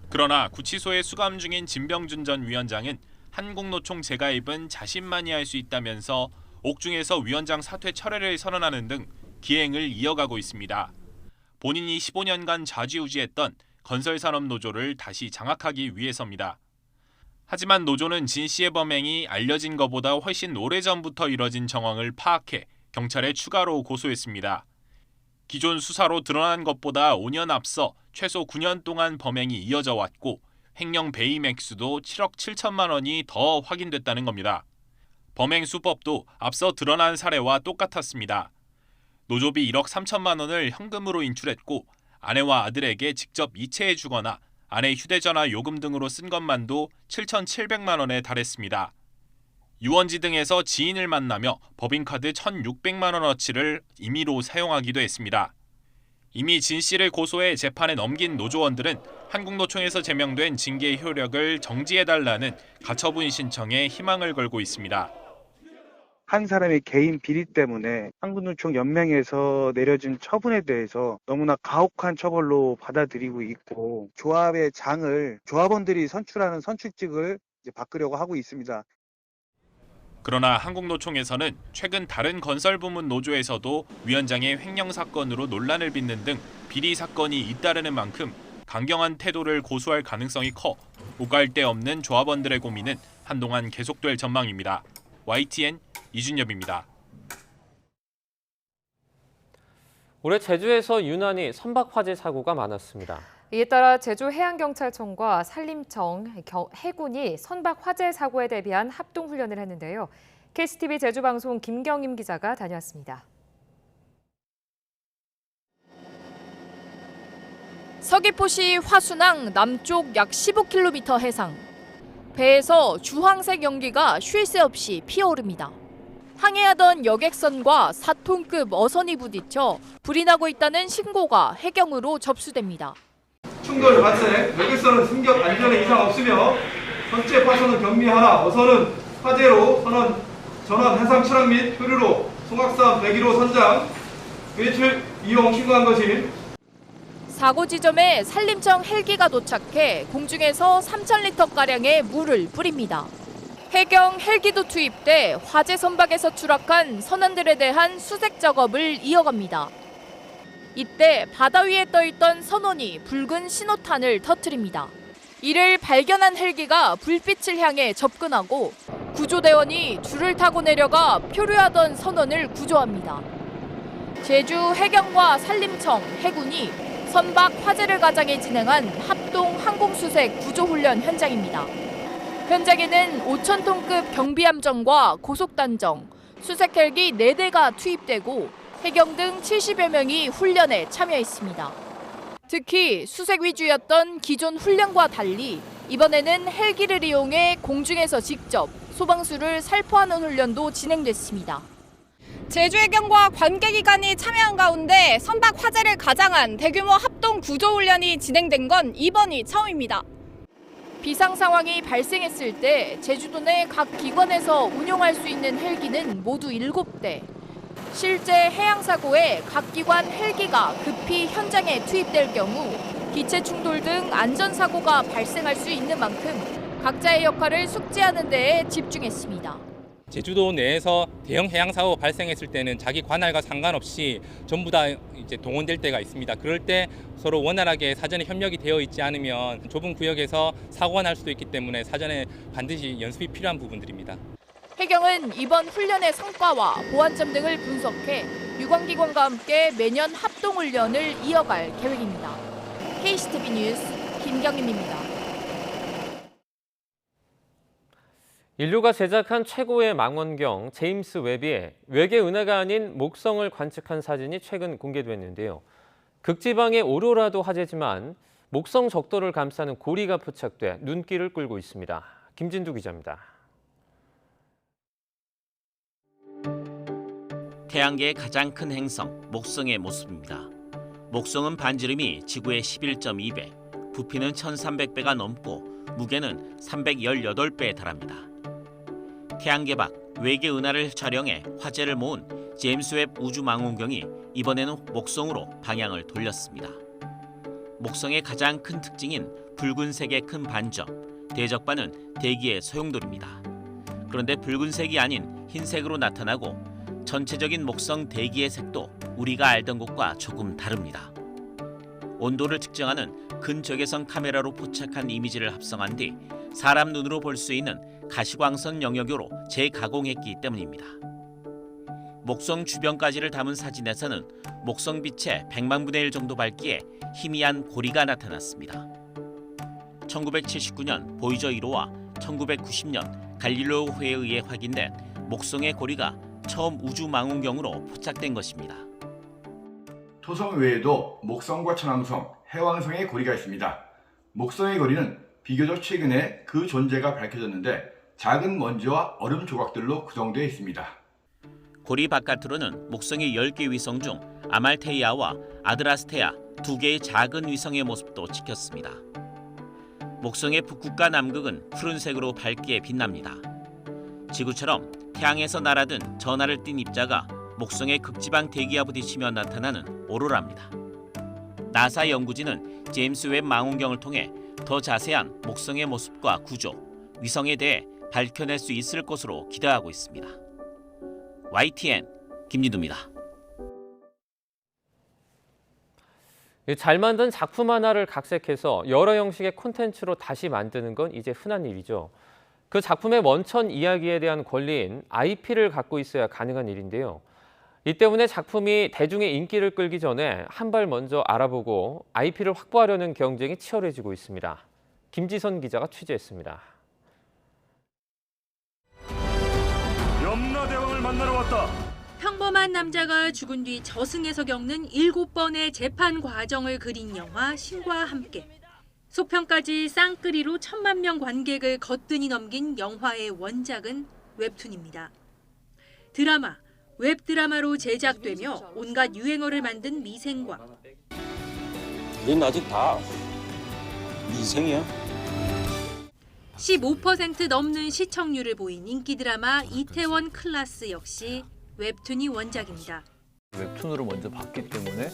그러나 구치소에 수감 중인 진병준 전 위원장은 한국노총 재가입은 자신만이 할 수 있다면서 옥중에서 위원장 사퇴 철회를 선언하는 등 기행을 이어가고 있습니다. 본인이 15년간 좌지우지했던 건설산업노조를 다시 장악하기 위해서입니다. 하지만 노조는 진 씨의 범행이 알려진 것보다 훨씬 오래전부터 이뤄진 정황을 파악해 경찰에 추가로 고소했습니다. 기존 수사로 드러난 것보다 5년 앞서 최소 9년 동안 범행이 이어져 왔고 횡령 배임 액수도 7억 7천만 원이 더 확인됐다는 겁니다. 범행 수법도 앞서 드러난 사례와 똑같았습니다. 노조비 1억 3천만 원을 현금으로 인출했고 아내와 아들에게 직접 이체해 주거나 아내 휴대전화 요금 등으로 쓴 것만도 7,700만 원에 달했습니다. 유원지 등에서 지인을 만나며 법인카드 1,600만 원어치를 임의로 사용하기도 했습니다. 이미 진 씨를 고소해 재판에 넘긴 노조원들은 한국노총에서 제명된 징계 효력을 정지해달라는 가처분 신청에 희망을 걸고 있습니다. 한 사람의 개인 비리 때문에 한국노총 연맹에서 내려진 처분에 대해서 너무나 가혹한 처벌로 받아들이고 있고 조합의 장을 조합원들이 선출하는 선출직을 이제 바꾸려고 하고 있습니다. 그러나 한국노총에서는 최근 다른 건설부문 노조에서도 위원장의 횡령 사건으로 논란을 빚는 등 비리 사건이 잇따르는 만큼 강경한 태도를 고수할 가능성이 커 오갈 데 없는 조합원들의 고민은 한동안 계속될 전망입니다. YTN 이준엽입니다. 올해 제주에서 유난히 선박 화재 사고가 많았습니다. 이에 따라 제주해양경찰청과 산림청, 해군이 선박 화재 사고에 대비한 합동훈련을 했는데요. KCTV 제주방송 김경임 기자가 다녀왔습니다. 서귀포시 화순항 남쪽 약 15km 해상. 배에서 주황색 연기가 쉴 새 없이 피어오릅니다. 항해하던 여객선과 4톤급 어선이 부딪혀 불이 나고 있다는 신고가 해경으로 접수됩니다. 충돌 발생, 여객선은 승격 안전에 이상 없으며 선체 파손은 경미하나 어선은 화재로 전원 해상 추락 및 표류로 송악산 101호 선장 외출 이용 신고한 것임. 사고 지점에 산림청 헬기가 도착해 공중에서 3,000리터가량의 물을 뿌립니다. 해경 헬기도 투입돼 화재 선박에서 추락한 선원들에 대한 수색 작업을 이어갑니다. 이때 바다 위에 떠있던 선원이 붉은 신호탄을 터뜨립니다. 이를 발견한 헬기가 불빛을 향해 접근하고 구조대원이 줄을 타고 내려가 표류하던 선원을 구조합니다. 제주 해경과 산림청, 해군이 선박 화재를 가장해 진행한 합동 항공수색 구조훈련 현장입니다. 현장에는 5,000톤급 경비함정과 고속단정, 수색헬기 4대가 투입되고 해경 등 70여 명이 훈련에 참여했습니다. 특히 수색 위주였던 기존 훈련과 달리 이번에는 헬기를 이용해 공중에서 직접 소방수를 살포하는 훈련도 진행됐습니다. 제주해경과 관계기관이 참여한 가운데 선박 화재를 가장한 대규모 합동 구조훈련이 진행된 건 이번이 처음입니다. 비상 상황이 발생했을 때 제주도 내 각 기관에서 운용할 수 있는 헬기는 모두 7대. 실제 해양 사고에 각 기관 헬기가 급히 현장에 투입될 경우 기체 충돌 등 안전 사고가 발생할 수 있는 만큼 각자의 역할을 숙지하는 데에 집중했습니다. 제주도 내에서 대형 해양 사고 발생했을 때는 자기 관할과 상관없이 전부 다 이제 동원될 때가 있습니다. 그럴 때 서로 원활하게 사전에 협력이 되어 있지 않으면 좁은 구역에서 사고가 날 수도 있기 때문에 사전에 반드시 연습이 필요한 부분들입니다. 해경은 이번 훈련의 성과와 보완점 등을 분석해 유관기관과 함께 매년 합동훈련을 이어갈 계획입니다. KCTV 뉴스 김경임입니다. 인류가 제작한 최고의 망원경 제임스 웹이 외계 은하가 아닌 목성을 관측한 사진이 최근 공개됐는데요. 극지방의 오로라도 화제지만 목성 적도를 감싸는 고리가 포착돼 눈길을 끌고 있습니다. 김진두 기자입니다. 태양계의 가장 큰 행성 목성의 모습입니다. 목성은 반지름이 지구의 11.2배, 부피는 1,300배가 넘고 무게는 318배에 달합니다. 태양계 밖 외계 은하를 촬영해 화제를 모은 제임스 웹 우주망원경이 이번에는 목성으로 방향을 돌렸습니다. 목성의 가장 큰 특징인 붉은색의 큰 반점, 대적반은 대기의 소용돌이입니다. 그런데 붉은색이 아닌 흰색으로 나타나고 전체적인 목성 대기의 색도 우리가 알던 것과 조금 다릅니다. 온도를 측정하는 근적외선 카메라로 포착한 이미지를 합성한 뒤 사람 눈으로 볼 수 있는 가시광선 영역으로 재가공했기 때문입니다. 목성 주변까지를 담은 사진에서는 목성빛의 100만 분의 1 정도 밝기에 희미한 고리가 나타났습니다. 1979년 보이저 1호와 1990년 갈릴레오호에 의해 확인된 목성의 고리가 처음 우주망원경으로 포착된 것입니다. 토성 외에도 목성과 천왕성, 해왕성의 고리가 있습니다. 목성의 고리는 비교적 최근에 그 존재가 밝혀졌는데 작은 먼지와 얼음 조각들로 구성되어 있습니다. 고리 바깥으로는 목성의 10개 위성 중 아말테이아와 아드라스테아 2개의 작은 위성의 모습도 찍혔습니다. 목성의 북극과 남극은 푸른색으로 밝게 빛납니다. 지구처럼 태양에서 날아든 전하를 띤 입자가 목성의 극지방 대기와 부딪히며 나타나는 오로라입니다. 나사 연구진은 제임스 웹 망원경을 통해 더 자세한 목성의 모습과 구조, 위성에 대해 밝혀낼 수 있을 것으로 기대하고 있습니다. YTN 김진두입니다. 잘 만든 작품 하나를 각색해서 여러 형식의 콘텐츠로 다시 만드는 건 이제 흔한 일이죠. 그 작품의 원천 이야기에 대한 권리인 IP를 갖고 있어야 가능한 일인데요. 이 때문에 작품이 대중의 인기를 끌기 전에 한 발 먼저 알아보고 IP를 확보하려는 경쟁이 치열해지고 있습니다. 김지선 기자가 취재했습니다. 염라대왕을 만나러 왔다. 평범한 남자가 죽은 뒤 저승에서 겪는 7번의 재판 과정을 그린 영화 신과 함께. 속편까지 쌍끌이로 1,000만 명 관객을 거뜬히 넘긴 영화의 원작은 웹툰입니다. 드라마, 웹드라마로 제작되며 온갖 유행어를 만든 미생광. 우린 아직 다 미생이야. 15% 넘는 시청률을 보인 인기 드라마 이태원 클라스 역시 웹툰이 원작입니다. 웹툰으로 먼저 봤기 때문에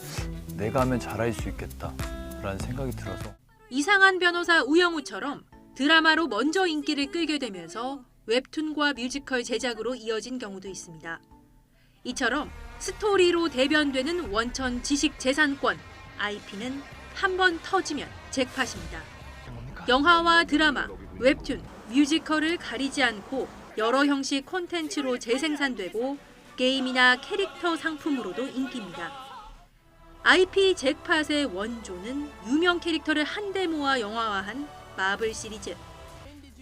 내가 하면 잘할 수 있겠다라는 생각이 들어서. 이상한 변호사 우영우처럼 드라마로 먼저 인기를 끌게 되면서 웹툰과 뮤지컬 제작으로 이어진 경우도 있습니다. 이처럼 스토리로 대변되는 원천 지식재산권, IP는 한 번 터지면 잭팟입니다. 영화와 드라마, 웹툰, 뮤지컬을 가리지 않고 여러 형식 콘텐츠로 재생산되고 게임이나 캐릭터 상품으로도 인기입니다. IP 잭팟의 원조는 유명 캐릭터를 한데 모아 영화화한 마블 시리즈.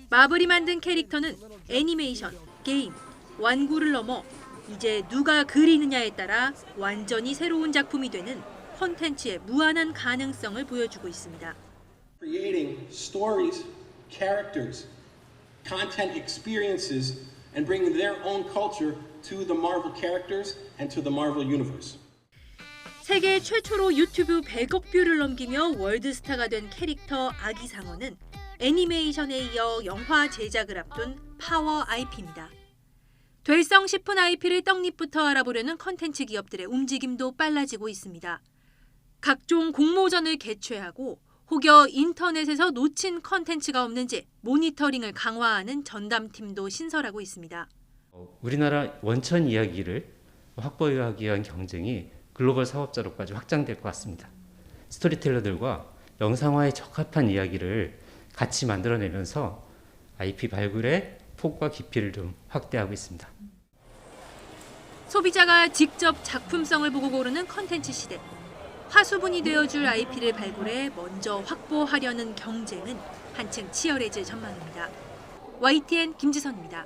마블이 만든 캐릭터는 애니메이션, 게임, 완구를 넘어 이제 누가 그리느냐에 따라 완전히 새로운 작품이 되는 콘텐츠의 무한한 가능성을 보여주고 있습니다. Creating stories, characters, content experiences, and bringing their own culture to the Marvel characters and to the Marvel universe. 세계 최초로 유튜브 100억 뷰를 넘기며 월드스타가 된 캐릭터 아기상어는 애니메이션에 이어 영화 제작을 앞둔 파워 IP입니다. 될성 싶은 IP를 떡잎부터 알아보려는 컨텐츠 기업들의 움직임도 빨라지고 있습니다. 각종 공모전을 개최하고 혹여 인터넷에서 놓친 컨텐츠가 없는지 모니터링을 강화하는 전담팀도 신설하고 있습니다. 우리나라 원천 이야기를 확보하기 위한 경쟁이 글로벌 사업자로까지 확장될 것 같습니다. 스토리텔러들과 영상화에 적합한 이야기를 같이 만들어내면서 IP 발굴의 폭과 깊이를 좀 확대하고 있습니다. 소비자가 직접 작품성을 보고 고르는 컨텐츠 시대. 화수분이 되어줄 IP를 발굴해 먼저 확보하려는 경쟁은 한층 치열해질 전망입니다. YTN 김지선입니다.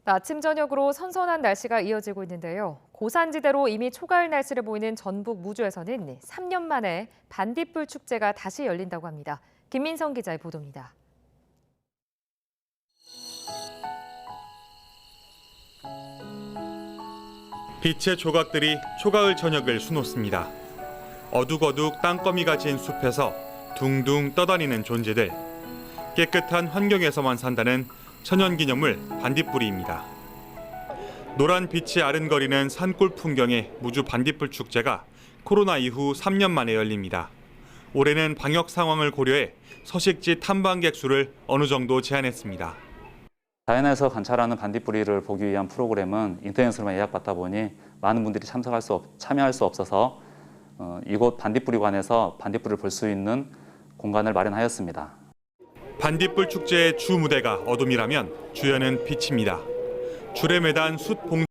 아침 저녁으로 선선한 날씨가 이어지고 있는데요. 고산지대로 이미 초가을 날씨를 보이는 전북 무주에서는 3년 만에 반딧불 축제가 다시 열린다고 합니다. 김민성 기자의 보도입니다. 빛의 조각들이 초가을 저녁을 수놓습니다. 어둑어둑 땅거미가 진 숲에서 둥둥 떠다니는 존재들. 깨끗한 환경에서만 산다는 천연기념물 반딧불이입니다. 노란 빛이 아른거리는 산골 풍경의 무주 반딧불 축제가 코로나 이후 3년 만에 열립니다. 올해는 방역 상황을 고려해 서식지 탐방객 수를 어느 정도 제한했습니다. 자연에서 관찰하는 반딧불이를 보기 위한 프로그램은 인터넷으로만 예약받다 보니 많은 분들이 참여할 수 없어서 이곳 반딧불이관에서 반딧불을 볼 수 있는 공간을 마련하였습니다. 반딧불 축제의 주 무대가 어둠이라면 주연은 빛입니다. 줄에 매단 숯 봉